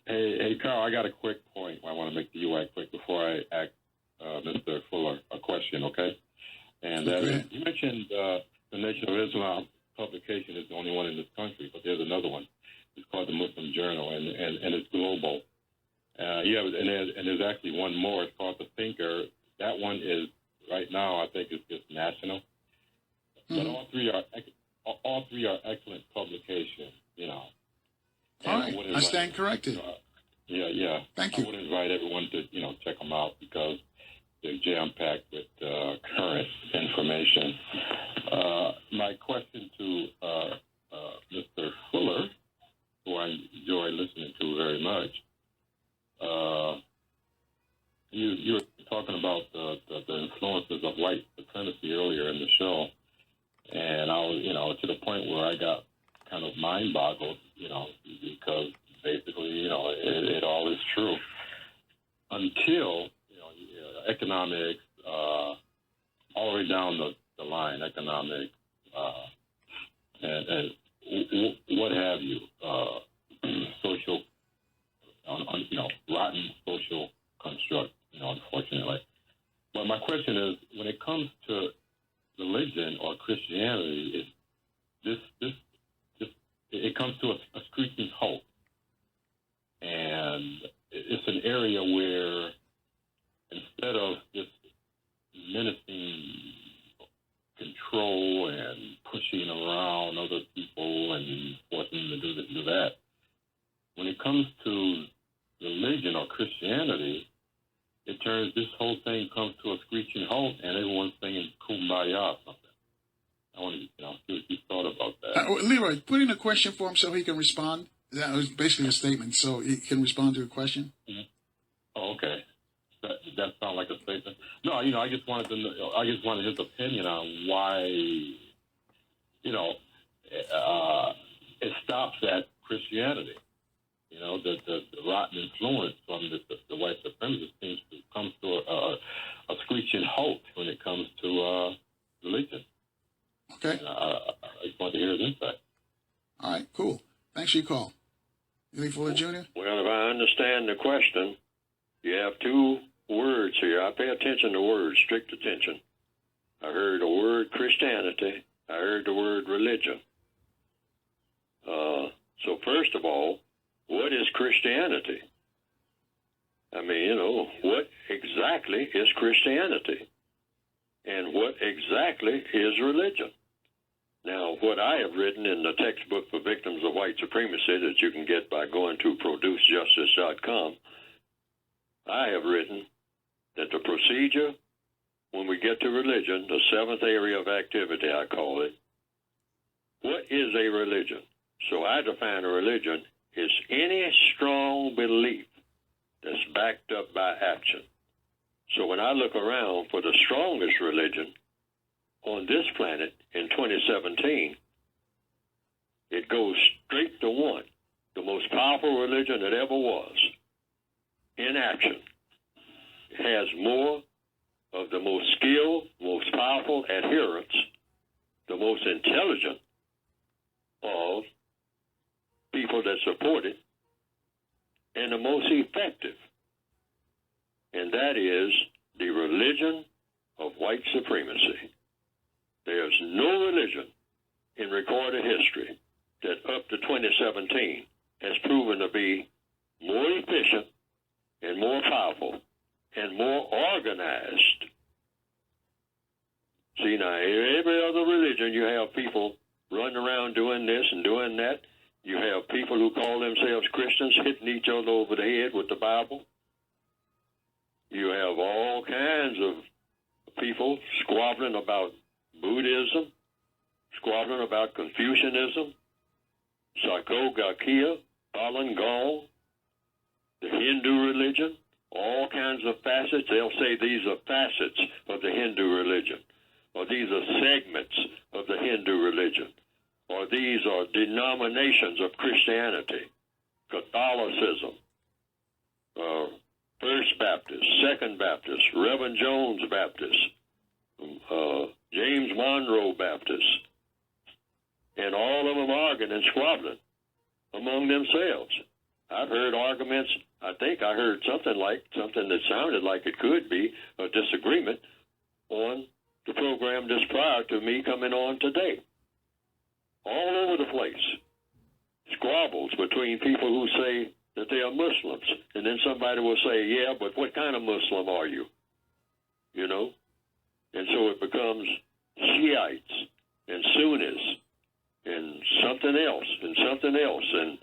Speaker 5: Hey, Carl, I got a quick point I want to make to you right quick before I ask Mr. Fuller a question, okay? And that is, you mentioned the Nation of Islam publication is the only one in this country, but there's another one. It's called the Muslim Journal, and it's global. There's actually one more. It's called The Thinker. That one is right now. I think it's just national. But all three are excellent publications. You know.
Speaker 1: All right. I stand corrected.
Speaker 5: Yeah.
Speaker 1: Thank you.
Speaker 5: I would invite everyone to check them out because they're jam-packed with current information. My question to Mr. Fuller, who I enjoy listening to very much. You were talking about the influences of white supremacy earlier in the show, and I was, to the point where I got kind of mind-boggled, because basically, it all is true until, economics, all the way down the line, economics, and what have you, social, rotten social construct, unfortunately. But my question is, when it comes to religion or Christianity, it comes to a screeching halt. And it's an area where instead of just menacing control and pushing around other people and forcing them to do this and do that, when it comes to religion or Christianity, this whole thing comes to a screeching halt, and everyone's singing Kumbaya or something. I want to see what you thought about that.
Speaker 1: Leroy, put in a question for him so he can respond. That was basically a statement, so he can respond to a question.
Speaker 5: Mm-hmm. Oh, okay. That sounds like a statement. No, I just wanted to know, I just wanted his opinion on why, it stops at Christianity. The rotten influence from the white supremacists seems to come to a screeching halt when it comes to religion.
Speaker 1: Okay.
Speaker 5: I just want to hear his insight.
Speaker 1: All right, cool. Thanks for your call. Neely Fuller Jr.?
Speaker 2: Well, if I understand understand the question, you have two words here. I pay attention to words, strict attention. I heard the word Christianity. I heard the word religion. So first of all, what is Christianity? I mean, you know, what exactly is Christianity? And what exactly is religion? Now, what I have written in the textbook for victims of white supremacy that you can get by going to producejustice.com, I have written that the procedure, when we get to religion, the seventh area of activity, I call it, what is a religion? So I define a religion as any strong belief that's backed up by action. So when I look around for the strongest religion on this planet in 2017, it goes straight to one, the most powerful religion that ever was, in action. It has more of the most skilled, most powerful adherents, the most intelligent of people that support it, and the most effective. And that is the religion of white supremacy. There's no religion in recorded history that up to 2017 has proven to be more efficient and more powerful and more organized. See, now, every other religion, you have people running around doing this and doing that. You have people who call themselves Christians hitting each other over the head with the Bible. You have all kinds of people squabbling about Buddhism, squabbling about Confucianism, Sarkogakia, Falun Gong, the Hindu religion, all kinds of facets. They'll say these are facets of the Hindu religion, or these are segments of the Hindu religion, or these are denominations of Christianity, Catholicism, First Baptist, Second Baptist, Reverend Jones Baptist, James Monroe Baptist, and all of them arguing and squabbling among themselves. I've heard arguments. I think I heard something that sounded like it could be a disagreement on the program just prior to me coming on today. All over the place. Squabbles between people who say that they are Muslims. And then somebody will say, yeah, but what kind of Muslim are you? You know? And so it becomes Shiites and Sunnis and something else and something else and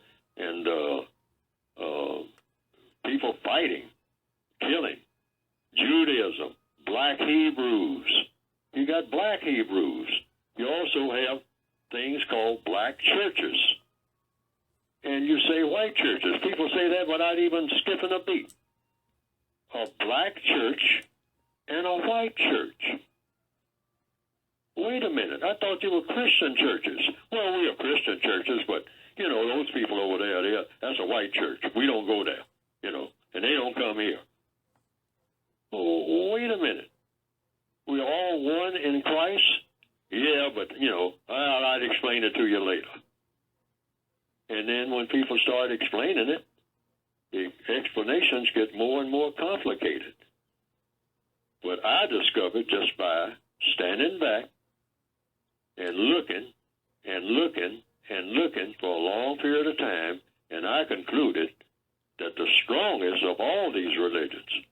Speaker 2: people fighting, killing. Judaism, black Hebrews. You got black Hebrews. You also have things called black churches. And you say white churches. People say that without even skipping a beat. A black church and a white church. Wait a minute. I thought you were Christian churches. Well, we are Christian churches, but, you know, those people over there, that's a white church. We don't go there, you know, and they don't come here. Oh, wait a minute. We're all one in Christ? Yeah, but, you know, I'd explain it to you later. And then when people start explaining it, the explanations get more and more complicated. But I discovered just by standing back and looking and looking and looking for a long period of time, and I concluded that the strongest of all these religions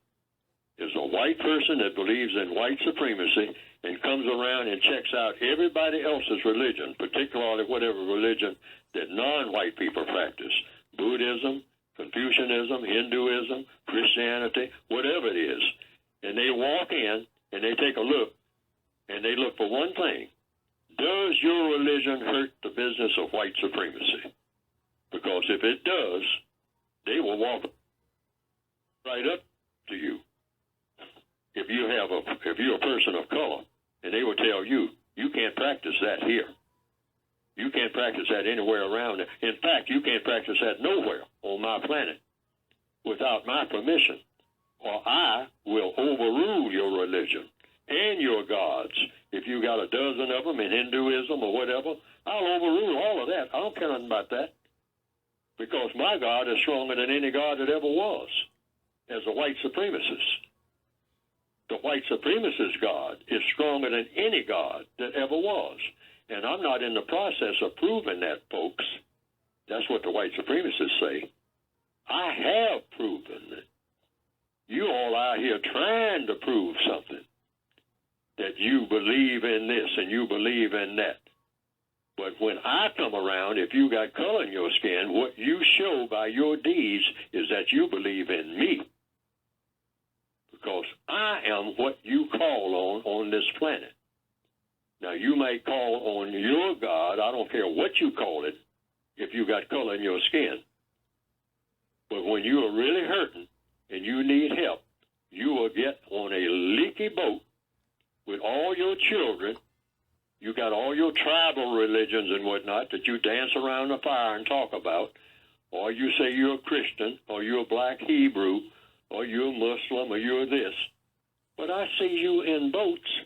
Speaker 2: is a white person that believes in white supremacy and comes around and checks out everybody else's religion, particularly whatever religion that non-white people practice, Buddhism, Confucianism, Hinduism, Christianity, whatever it is. And they walk in and they take a look, and they look for one thing. Does your religion hurt the business of white supremacy? Because if it does, they will walk right up to you. If you're a person of color, and they will tell you, you can't practice that here. You can't practice that anywhere around. In fact, you can't practice that nowhere on my planet without my permission, or I will overrule your religion and your gods. If you got a dozen of them in Hinduism or whatever, I'll overrule all of that. I don't care nothing about that. because my God is stronger than any God that ever was as a white supremacist. The white supremacist God is stronger than any God that ever was. And I'm not in the process of proving that, folks. That's what the white supremacists say. I have proven it. You all out here trying to prove something, that you believe in this and you believe in that. But when I come around, if you got color in your skin, what you show by your deeds is that you believe in me. Because I am what you call on this planet. Now, you may call on your God, I don't care what you call it, if you got color in your skin. But when you are really hurting and you need help, you will get on a leaky boat with all your children. You got all your tribal religions and whatnot that you dance around the fire and talk about, or you say you're a Christian, or you're a black Hebrew, or you're a Muslim, or you're this. But I see you in boats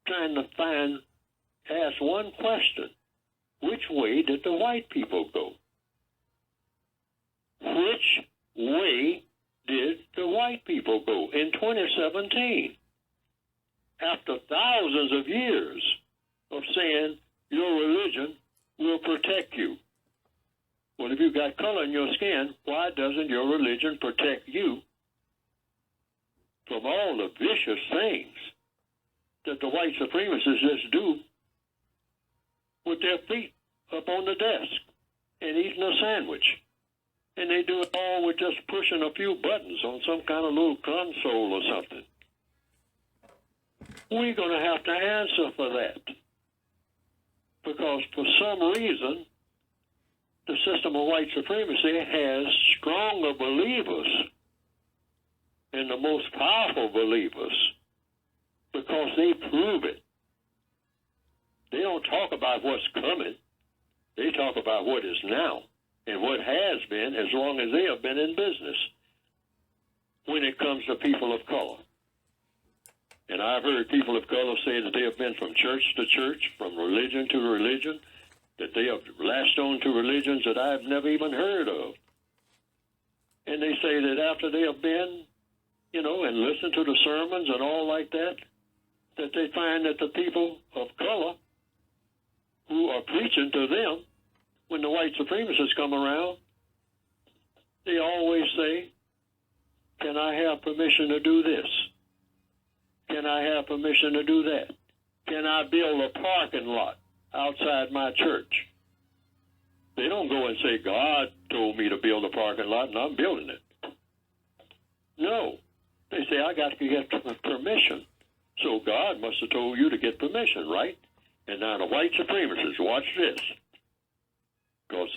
Speaker 2: trying to ask one question. Which way did the white people go? Which way did the white people go in 2017? After thousands of years of saying your religion will protect you. Well, if you've got color in your skin, why doesn't your religion protect you from all the vicious things that the white supremacists just do with their feet up on the desk and eating a sandwich? And they do it all with just pushing a few buttons on some kind of little console or something. We're going to have to answer for that. Because for some reason, the system of white supremacy has stronger believers and the most powerful believers because they prove it. They don't talk about what's coming. They talk about what is now and what has been as long as they have been in business when it comes to people of color. And I've heard people of color say that they have been from church to church, from religion to religion, that they have latched on to religions that I've never even heard of. And they say that after they have been, and listened to the sermons and all like that, that they find that the people of color who are preaching to them, when the white supremacists come around, they always say, can I have permission to do this? Can I have permission to do that? Can I build a parking lot outside my church? They don't go and say, God told me to build a parking lot and I'm building it. No. They say, I got to get permission. So God must have told you to get permission, right? And now the white supremacists, watch this. Because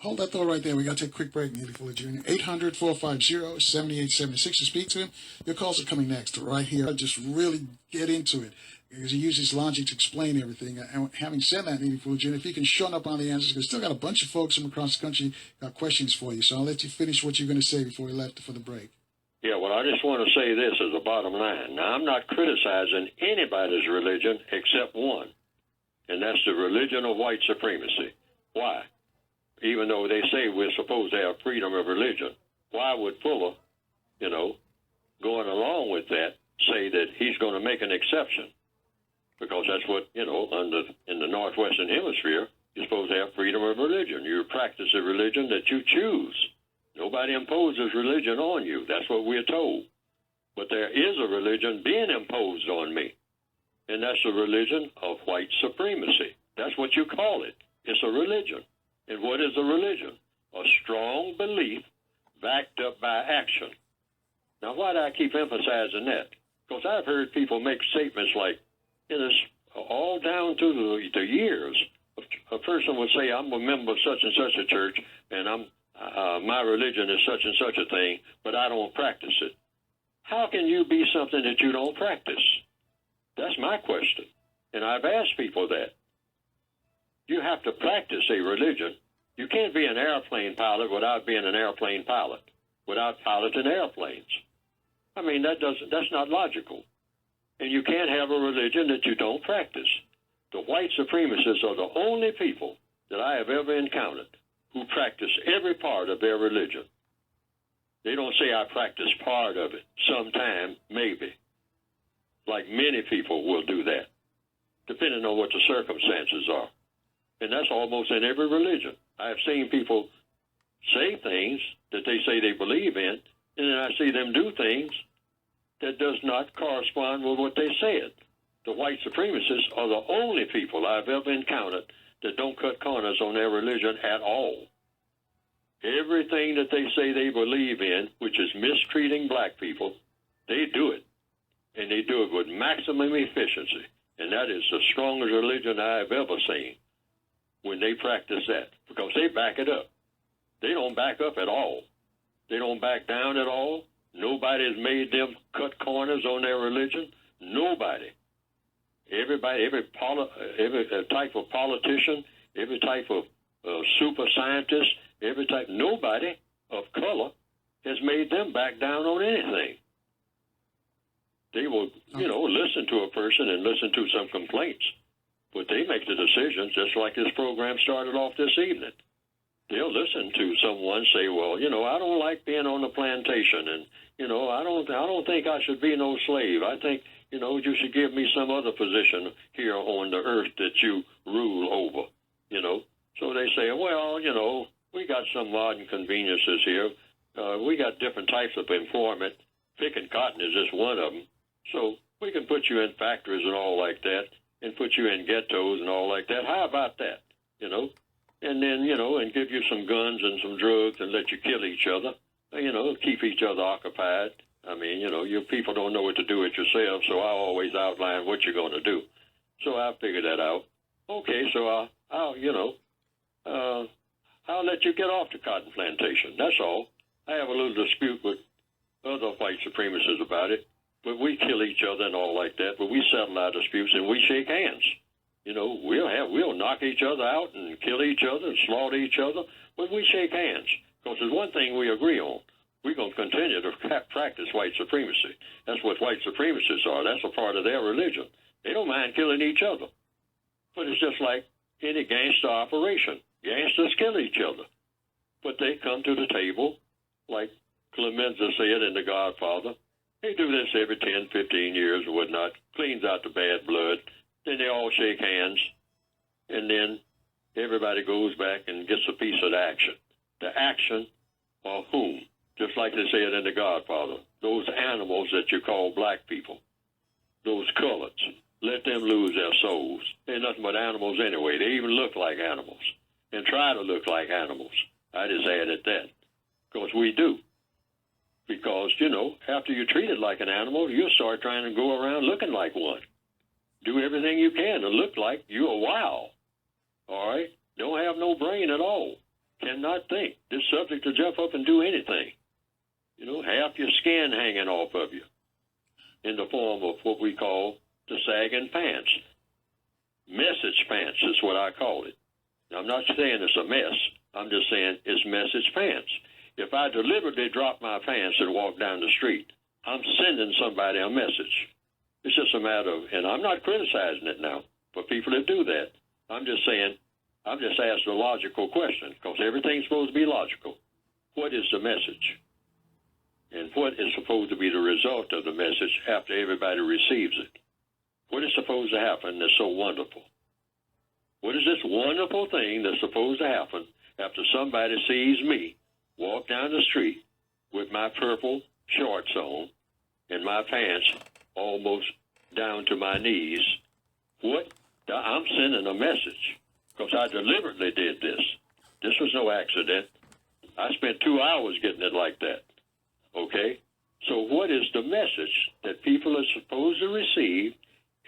Speaker 1: Hold that thought right there. We got to take a quick break, Neely Fuller Jr. 800-450-7876 to speak to him. Your calls are coming next right here. Just really get into it because he uses logic to explain everything. And having said that, Neely Fuller Jr., if you can shut up on the answers, because still got a bunch of folks from across the country got questions for you. So I'll let you finish what you're going to say before we left for the break.
Speaker 2: Yeah, well, I just want to say this as a bottom line. Now, I'm not criticizing anybody's religion except one, and that's the religion of white supremacy. Why? Even though they say we're supposed to have freedom of religion, why would Fuller, going along with that, say that he's going to make an exception? Because that's what, in the Northwestern Hemisphere, you're supposed to have freedom of religion. You practice a religion that you choose. Nobody imposes religion on you. That's what we're told. But there is a religion being imposed on me, and that's the religion of white supremacy. That's what you call it. It's a religion. And what is a religion? A strong belief backed up by action. Now, why do I keep emphasizing that? Because I've heard people make statements like, all down through the years, a person would say, I'm a member of such and such a church, and my religion is such and such a thing, but I don't practice it. How can you be something that you don't practice? That's my question. And I've asked people that. You have to practice a religion. You can't be an airplane pilot without being an airplane pilot, without piloting airplanes. I mean, that's not logical. And you can't have a religion that you don't practice. The white supremacists are the only people that I have ever encountered who practice every part of their religion. They don't say, I practice part of it, sometime, maybe. Like many people will do that, depending on what the circumstances are. And that's almost in every religion. I have seen people say things that they say they believe in, and then I see them do things that does not correspond with what they said. The white supremacists are the only people I've ever encountered that don't cut corners on their religion at all. Everything that they say they believe in, which is mistreating black people, they do it. And they do it with maximum efficiency. And that is the strongest religion I've ever seen when they practice that, because they back it up. They don't back up at all. They don't back down at all. Nobody has made them cut corners on their religion. Nobody. Everybody, every type of politician, every type of super scientist, every type, nobody of color has made them back down on anything. They will, listen to a person and listen to some complaints, but they make the decisions just like this program started off this evening. They'll listen to someone say, well, I don't like being on the plantation, and, I don't think I should be no slave. I think, you should give me some other position here on the earth that you rule over, So they say, well, we got some modern conveniences here. We got different types of employment. Picking cotton is just one of them. So we can put you in factories and all like that, and put you in ghettos and all like that. How about that, And then, and give you some guns and some drugs and let you kill each other, keep each other occupied. I mean, you people don't know what to do with yourself, so I always outline what you're going to do. So I figured that out. Okay, so I'll let you get off the cotton plantation. That's all. I have a little dispute with other white supremacists about it, but we kill each other and all like that, but we settle our disputes and we shake hands. We'll knock each other out and kill each other and slaughter each other, but we shake hands, because there's one thing we agree on. We're going to continue to practice white supremacy. That's what white supremacists are. That's a part of their religion. They don't mind killing each other. But it's just like any gangster operation. Gangsters kill each other. But they come to the table, like Clemenza said in The Godfather. They do this every 10, 15 years or whatnot, cleans out the bad blood. Then they all shake hands, and then everybody goes back and gets a piece of the action. The action of whom? Just like they said in The Godfather, those animals that you call black people, those coloreds, let them lose their souls. They're nothing but animals anyway. They even look like animals and try to look like animals. I just added that, because we do. Because, after you're treated like an animal, you'll start trying to go around looking like one. Do everything you can to look like you're wild. All right? Don't have no brain at all. Cannot think. Just subject to jump up and do anything. Half your skin hanging off of you in the form of what we call the sagging pants. Message pants is what I call it. Now, I'm not saying it's a mess. I'm just saying it's message pants. If I deliberately drop my pants and walk down the street, I'm sending somebody a message. It's just a matter of, and I'm not criticizing it now for people that do that. I'm just saying, I'm just asked a logical question, because everything's supposed to be logical. What is the message? And what is supposed to be the result of the message after everybody receives it? What is supposed to happen that's so wonderful? What is this wonderful thing that's supposed to happen after somebody sees me walk down the street with my purple shorts on and my pants almost down to my knees? I'm sending a message, because I deliberately did this. This was no accident. I spent 2 hours getting it like that. Okay? So what is the message that people are supposed to receive?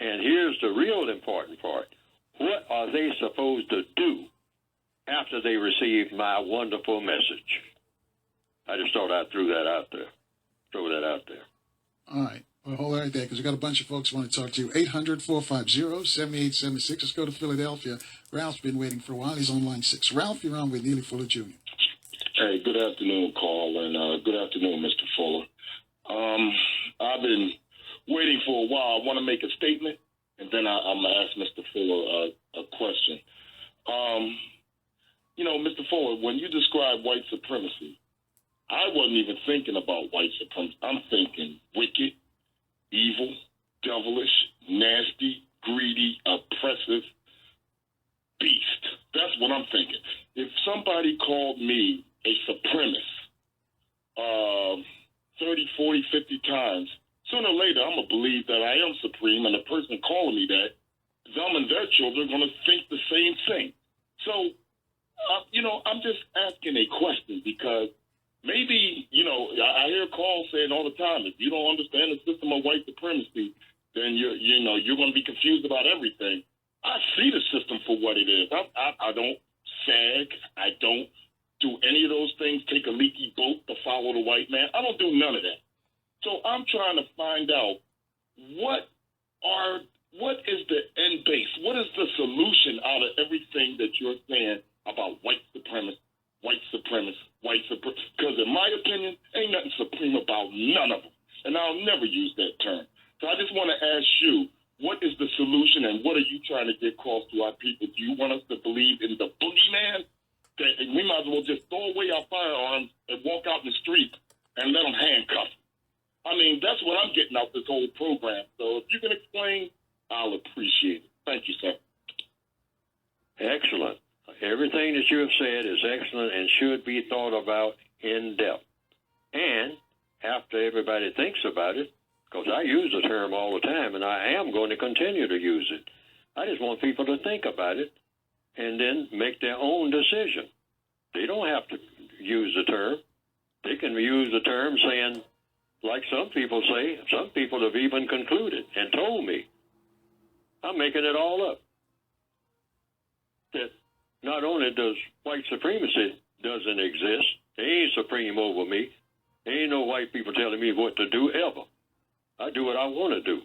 Speaker 2: And here's the real important part. What are they supposed to do after they receive my wonderful message? I just thought I'd throw that out there.
Speaker 1: All right. Well, hold right there, because we've got a bunch of folks who want to talk to you. 800-450-7876. Let's go to Philadelphia. Ralph's been waiting for a while. He's on line 6. Ralph, you're on with Neely Fuller Jr.
Speaker 6: Hey, good afternoon, Carl, and good afternoon, Mr. Fuller. I've been waiting for a while. I want to make a statement, and then I'm going to ask Mr. Fuller a question. Mr. Fuller, when thinking about white supremacy. I'm thinking wicked, evil, devilish, nasty, greedy, oppressive beast. That's what I'm thinking. If somebody called me a supremacist 30, 40, 50 times, sooner or later I'm going to believe that I am supreme, and the person calling me that, them and their children are going to think the same thing. So, I'm just asking a question because maybe, I hear Carl saying all the time, if you don't understand the system of white supremacy, then you're going to be confused about everything. I see the system for what it is. I don't sag. I don't do any of those things, take a leaky boat to follow the white man. I don't do none of that. So I'm trying to find out what is the end base? What is the solution out of everything that you're saying about white supremacy? Because in my opinion, ain't nothing supreme about none of them. And I'll never use that term. So I just want to ask you, what is the solution and what are you trying to get across to our people? Do you want us to believe in the boogeyman? That we might as well just throw away our firearms and walk out in the street and let them handcuff. I mean, that's what I'm getting out this whole program. So if you can explain, I'll appreciate it. Thank you, sir.
Speaker 2: Excellent. Everything that you have said is excellent and should be thought about in depth. And after everybody thinks about it, because I use the term all the time, and I am going to continue to use it. I just want people to think about it and then make their own decision. They don't have to use the term. They can use the term saying, like some people say, some people have even concluded and told me, I'm making it all up, that not only does white supremacy doesn't exist, they ain't supreme over me. There ain't no white people telling me what to do ever. I do what I want to do.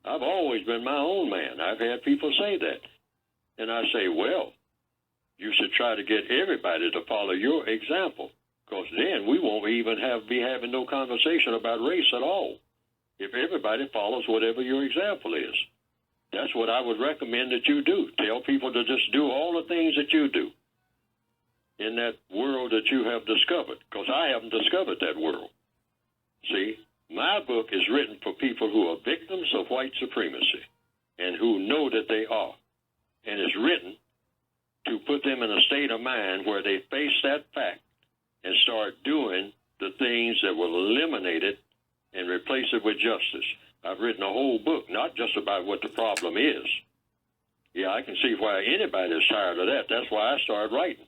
Speaker 2: I've always been my own man. I've had people say that. And I say, well, you should try to get everybody to follow your example, because then we won't even be having no conversation about race at all if everybody follows whatever your example is. That's what I would recommend that you do. Tell people to just do all the things that you do in that world that you have discovered, because I haven't discovered that world. See? My book is written for people who are victims of white supremacy and who know that they are. And it's written to put them in a state of mind where they face that fact and start doing the things that will eliminate it and replace it with justice. I've written a whole book, not just about what the problem is. Yeah, I can see why anybody is tired of that. That's why I started writing.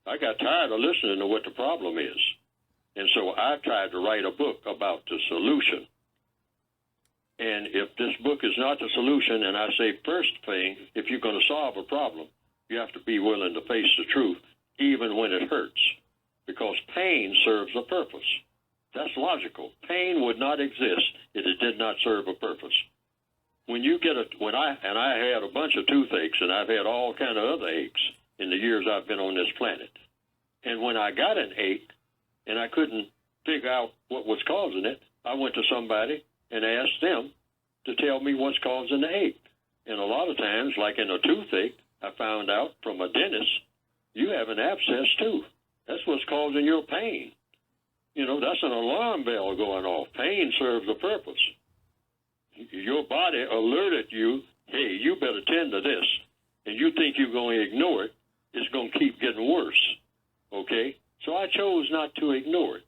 Speaker 2: I got tired of listening to what the problem is. And so I tried to write a book about the solution. And if this book is not the solution, and I say first thing, if you're going to solve a problem, you have to be willing to face the truth, even when it hurts, because pain serves a purpose. That's logical. Pain would not exist if it did not serve a purpose. When you get I had a bunch of toothaches, and I've had all kind of other aches in the years I've been on this planet. And when I got an ache, and I couldn't figure out what was causing it, I went to somebody and asked them to tell me what's causing the ache. And a lot of times, like in a toothache, I found out from a dentist, you have an abscess tooth. That's what's causing your pain. That's an alarm bell going off. Pain serves a purpose. Your body alerted you, hey, you better tend to this. And you think you're going to ignore it, it's going to keep getting worse. Okay? So I chose not to ignore it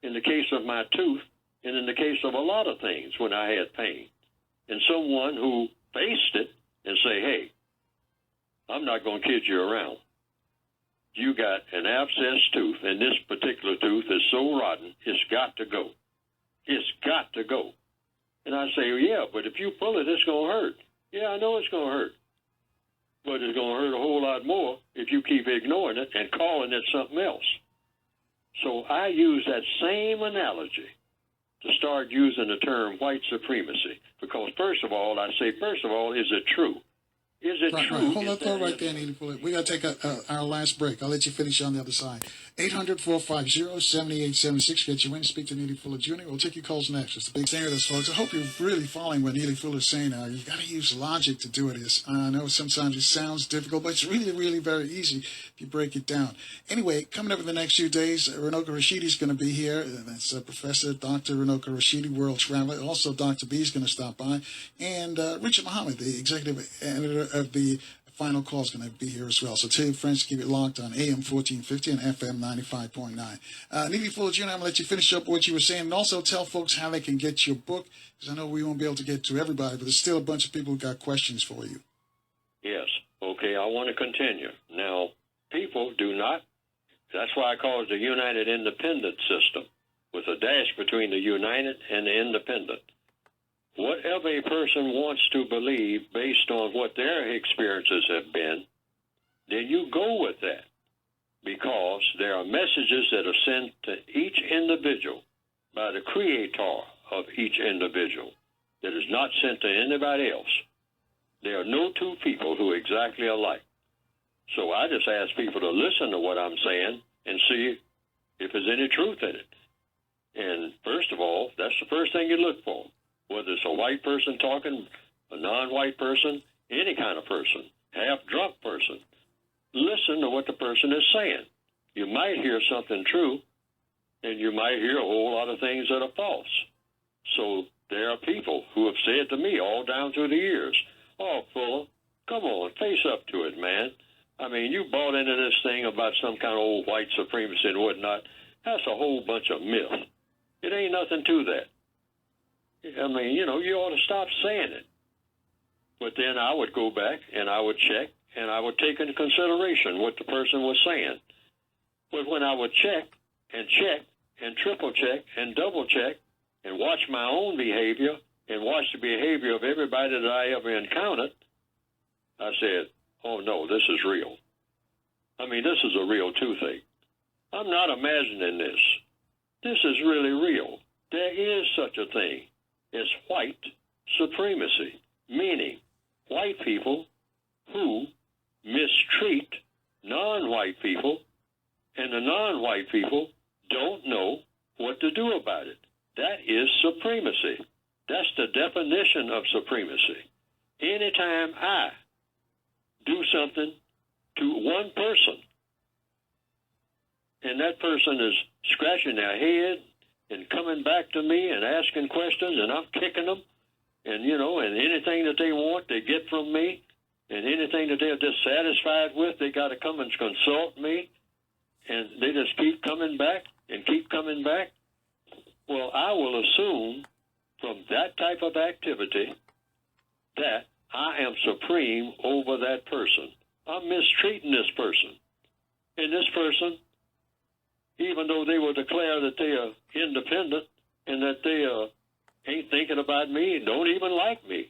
Speaker 2: in the case of my tooth and in the case of a lot of things when I had pain. And someone who faced it and say, hey, I'm not going to kid you around. You got an abscess tooth, and this particular tooth is so rotten, it's got to go. It's got to go. And I say, yeah, but if you pull it, it's going to hurt. Yeah, I know it's going to hurt. But it's going to hurt a whole lot more if you keep ignoring it and calling it something else. So I use that same analogy to start using the term white supremacy. Because first of all, I say, is it true? Is it
Speaker 1: Right,
Speaker 2: true?
Speaker 1: right. Hold
Speaker 2: is
Speaker 1: that thought
Speaker 2: that-
Speaker 1: right there, Neely Fuller. We got to take our last break. I'll let you finish on the other side. 800-450-7876. Get you in. Speak to Neely Fuller Jr. We'll take your calls next. It's the big thing with us, folks. I hope you're really following what Neely Fuller's saying now. You got to use logic to do it. I know sometimes it sounds difficult, but it's really, really very easy if you break it down. Anyway, coming up in the next few days, Renoka Rashidi is going to be here. That's Professor Dr. Renoka Rashidi, world traveler. Also, Dr. B is going to stop by. And Richard Muhammad, the executive editor of the Final Call, is going to be here as well. So tell your friends to keep it locked on AM 1450 and FM 95.9. Neely Fuller Jr., I'm going to let you finish up what you were saying, and also tell folks how they can get your book, because I know we won't be able to get to everybody, but there's still a bunch of people who got questions for you.
Speaker 2: Yes. Okay, I want to continue. Now, people do not, that's why I call it the United Independent System, with a dash between the United and the Independent. Whatever a person wants to believe based on what their experiences have been, then you go with that, because there are messages that are sent to each individual by the creator of each individual that is not sent to anybody else. There are no two people who are exactly alike. So I just ask people to listen to what I'm saying and see if there's any truth in it. And first of all, that's the first thing you look for. Whether it's a white person talking, a non-white person, any kind of person, half-drunk person, listen to what the person is saying. You might hear something true, and you might hear a whole lot of things that are false. So there are people who have said to me all down through the years, "Oh, Fuller, come on, face up to it, man. I mean, you bought into this thing about some kind of old white supremacy and whatnot. That's a whole bunch of myth. It ain't nothing to that. I mean, you ought to stop saying it." But then I would go back and I would check and I would take into consideration what the person was saying. But when I would check and triple check and double check and watch my own behavior and watch the behavior of everybody that I ever encountered, I said, "Oh no, this is real. I mean, this is a real toothache. I'm not imagining this. This is really real. There is such a thing as white supremacy, meaning white people who mistreat non-white people, and the non-white people don't know what to do about it. That is supremacy. That's the definition of supremacy. Anytime I do something to one person, and that person is scratching their head and coming back to me and asking questions, and I'm kicking them, and and anything that they want, they get from me, and anything that they're dissatisfied with, they got to come and consult me, and they just keep coming back and keep coming back. Well, I will assume from that type of activity that I am supreme over that person. I'm mistreating this person. And this person, even though they will declare that they are independent and that they ain't thinking about me and don't even like me,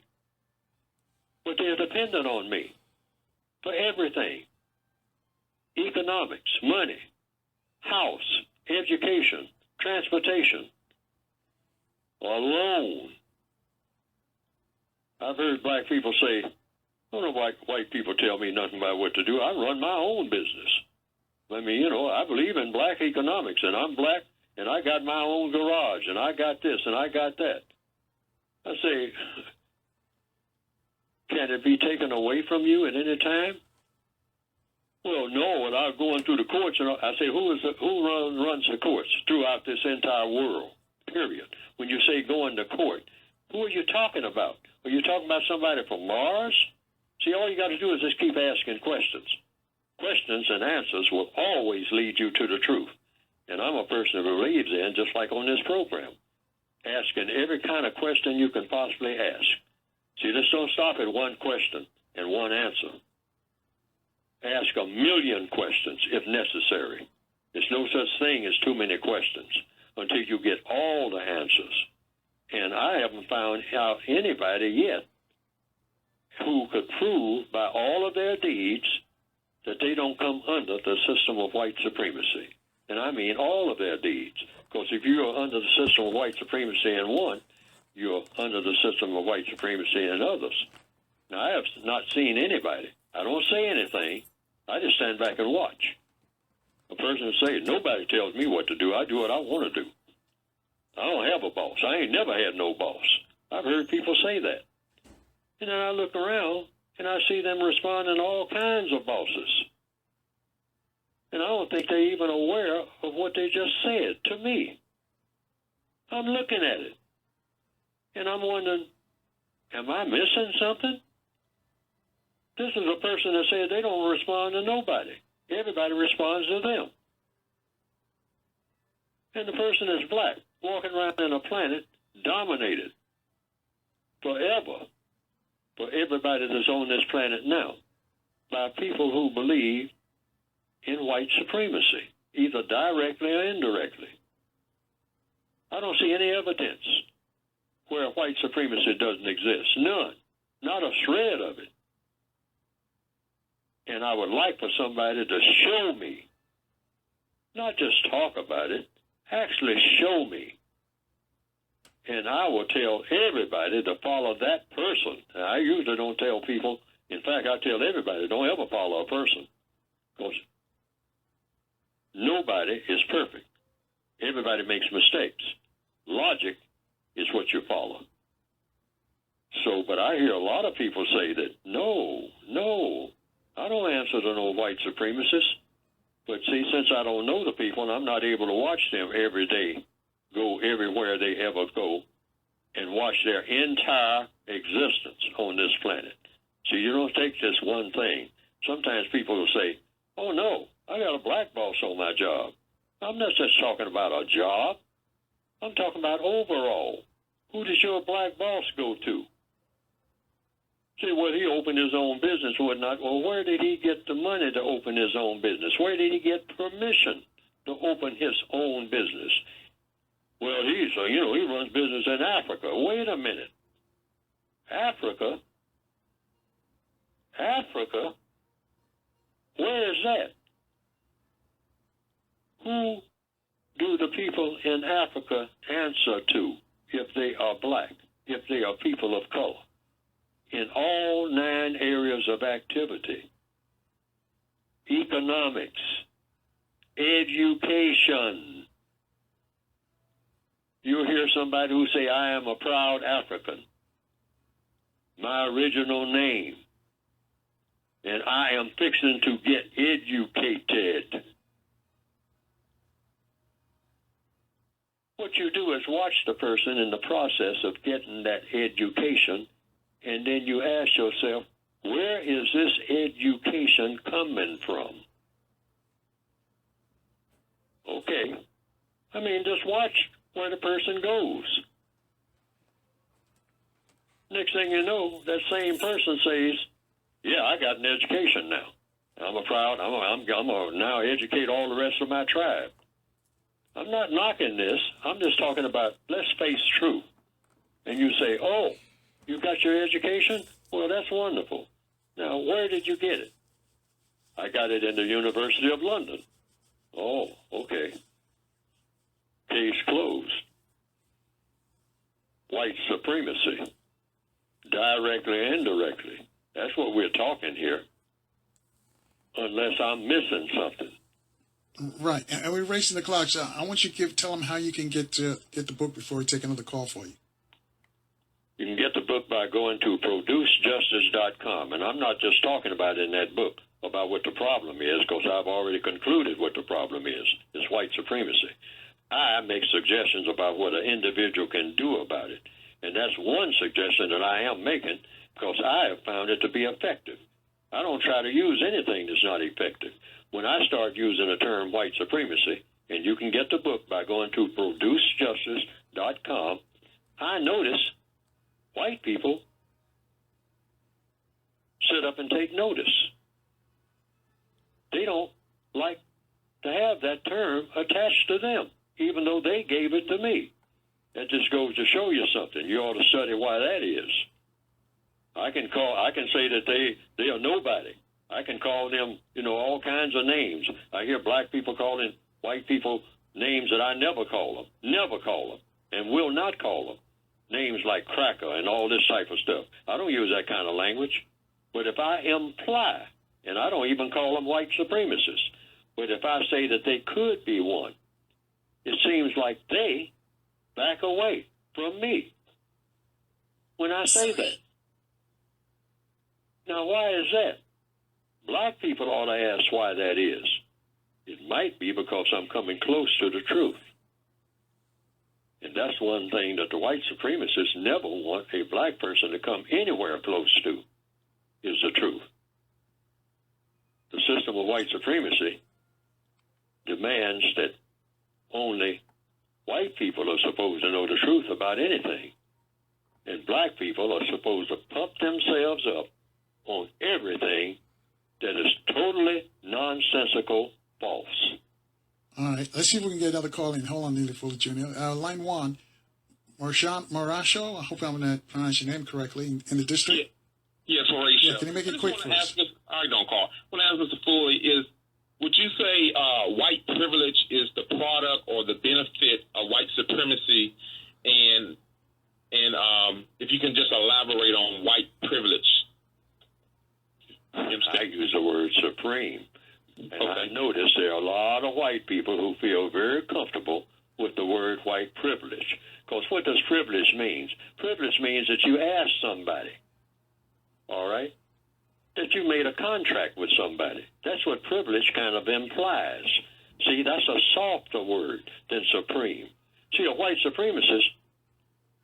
Speaker 2: but they're dependent on me for everything. Economics, money, house, education, transportation, a loan. I've heard black people say, "I don't know why white people tell me nothing about what to do. I run my own business. I mean, I believe in black economics, and I'm black, and I got my own garage, and I got this, and I got that." I say, can it be taken away from you at any time? Well, no, without going through the courts. And I say, who runs the courts throughout this entire world, period? When you say going to court, who are you talking about? Are you talking about somebody from Mars? See, all you got to do is just keep asking questions. Questions and answers will always lead you to the truth. And I'm a person who believes in, just like on this program, asking every kind of question you can possibly ask. See, just don't stop at one question and one answer. Ask a million questions if necessary. There's no such thing as too many questions until you get all the answers. And I haven't found out anybody yet who could prove by all of their deeds that they don't come under the system of white supremacy. And I mean all of their deeds. Because if you are under the system of white supremacy in one, you're under the system of white supremacy in others. Now, I have not seen anybody. I don't say anything. I just stand back and watch. A person will say, nobody tells me what to do. I do what I want to do. I don't have a boss. I ain't never had no boss. I've heard people say that. And then I look around, and I see them responding to all kinds of bosses. And I don't think they're even aware of what they just said to me. I'm looking at it, and I'm wondering, am I missing something? This is a person that said they don't respond to nobody. Everybody responds to them. And the person is black, walking around in a planet dominated forever for everybody that's on this planet now by people who believe in white supremacy, either directly or indirectly. I don't see any evidence where white supremacy doesn't exist. None. Not a shred of it. And I would like for somebody to show me, not just talk about it, actually show me. And I will tell everybody to follow that person. Now, I usually don't tell people. In fact, I tell everybody, don't ever follow a person. Because nobody is perfect. Everybody makes mistakes. Logic is what you follow. So, but I hear a lot of people say that, no, I don't answer to no white supremacists. But see, since I don't know the people and I'm not able to watch them every day, go everywhere they ever go, and watch their entire existence on this planet. See, you don't take this one thing. Sometimes people will say, oh, no, I got a black boss on my job. I'm not just talking about a job. I'm talking about overall. Who does your black boss go to? See, well, he opened his own business, whatnot. Well, where did he get the money to open his own business? Where did he get permission to open his own business? Well, he runs business in Africa. Wait a minute. Africa? Where is that? Who do the people in Africa answer to if they are black, if they are people of color? In all 9 areas of activity: economics, education. You'll hear somebody who say, I am a proud African, my original name, and I am fixing to get educated. What you do is watch the person in the process of getting that education, and then you ask yourself, where is this education coming from? Okay. I mean, just watch where the person goes. Next thing you know, that same person says, yeah, I got an education now. I'm going to now educate all the rest of my tribe. I'm not knocking this. I'm just talking about, let's face truth. And you say, oh, you got your education? Well, that's wonderful. Now, where did you get it? I got it in the University of London. Oh, okay. Case closed. White supremacy, directly and indirectly. That's what we're talking here, unless I'm missing something.
Speaker 1: Right, and we're racing the clock, so I want you to tell them how you can get the book before we take another call for you.
Speaker 2: You can get the book by going to producejustice.com, and I'm not just talking about in that book about what the problem is, because I've already concluded what the problem is. It's white supremacy. I make suggestions about what an individual can do about it, and that's one suggestion that I am making, because I have found it to be effective. I don't try to use anything that's not effective. When I start using the term white supremacy, and you can get the book by going to producejustice.com, I notice white people sit up and take notice. They don't like to have that term attached to them, even though they gave it to me. That just goes to show you something. You ought to study why that is. I can say that they are nobody. I can call them, all kinds of names. I hear black people calling white people names that I never call them, and will not call them. names like cracker and all this type of stuff. I don't use that kind of language. But if I imply, and I don't even call them white supremacists, but if I say that they could be one, it seems like they back away from me when I say that. Now, why is that? Black people ought to ask why that is. It might be because I'm coming close to the truth. And that's one thing that the white supremacists never want a black person to come anywhere close to, is the truth. The system of white supremacy demands that only white people are supposed to know the truth about anything. And black people are supposed to pump themselves up on everything that is totally nonsensical false.
Speaker 1: All right, let's see if we can get another call in. Hold on, Neely Fuller Jr. Line 1, Marasho, I hope I'm going to pronounce your name correctly, in the district.
Speaker 7: Yes, Horatio.
Speaker 1: Yeah, can you make it quick for us?
Speaker 7: I don't call. I want to ask Mr. Fuller would you say white privilege is the product or the benefit of white supremacy? And if you can just elaborate on white privilege.
Speaker 2: I use the word supreme. And
Speaker 7: okay.
Speaker 2: I notice there are a lot of white people who feel very comfortable with the word white privilege. Because what does privilege mean? Privilege means that you ask somebody, all right, that you made a contract with somebody. That's what privilege kind of implies. See, that's a softer word than supreme. See, a white supremacist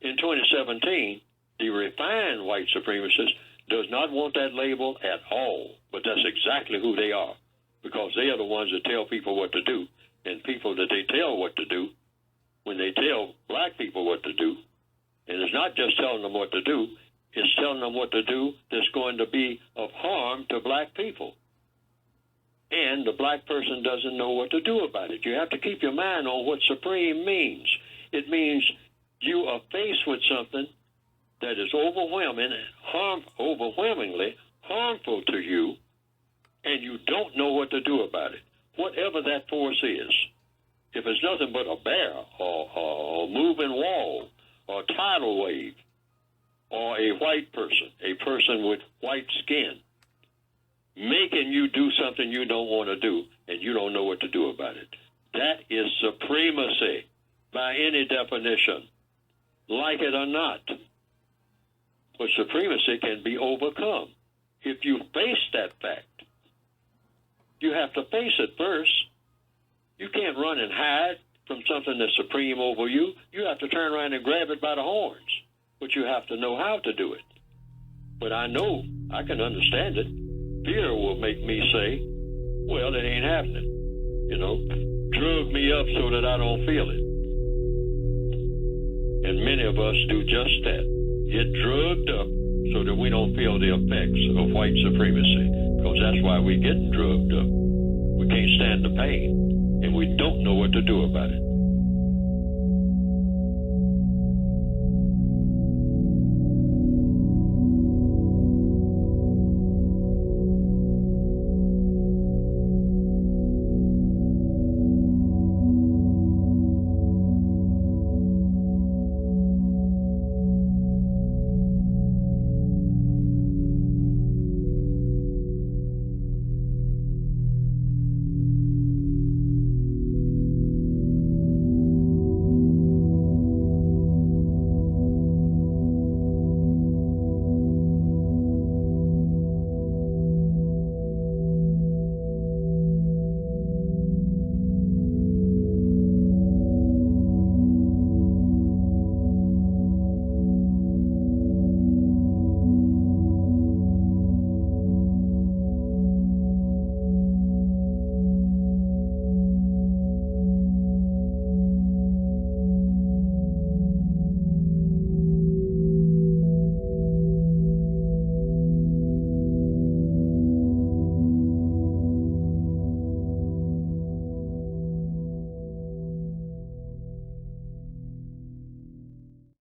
Speaker 2: in 2017, the refined white supremacist, does not want that label at all, but that's exactly who they are, because they are the ones that tell people what to do, and people that they tell what to do, when they tell black people what to do, and it's not just telling them what to do, it's telling them what to do that's going to be of harm to black people. And the black person doesn't know what to do about it. You have to keep your mind on what supreme means. It means you are faced with something that is overwhelmingly harmful to you, and you don't know what to do about it, whatever that force is. If it's nothing but a bear or a moving wall or a tidal wave or a white person, a person with white skin, making you do something you don't want to do and you don't know what to do about it, that is supremacy by any definition, like it or not. But supremacy can be overcome if you face that fact. You have to face it first. You can't run and hide from something that's supreme over you. You have to turn around and grab it by the horns. But you have to know how to do it. But I know I can understand it. Fear will make me say, well, it ain't happening. You know, drug me up so that I don't feel it. And many of us do just that. Get drugged up so that we don't feel the effects of white supremacy, because that's why we're getting drugged up. We can't stand the pain, and we don't know what to do about it.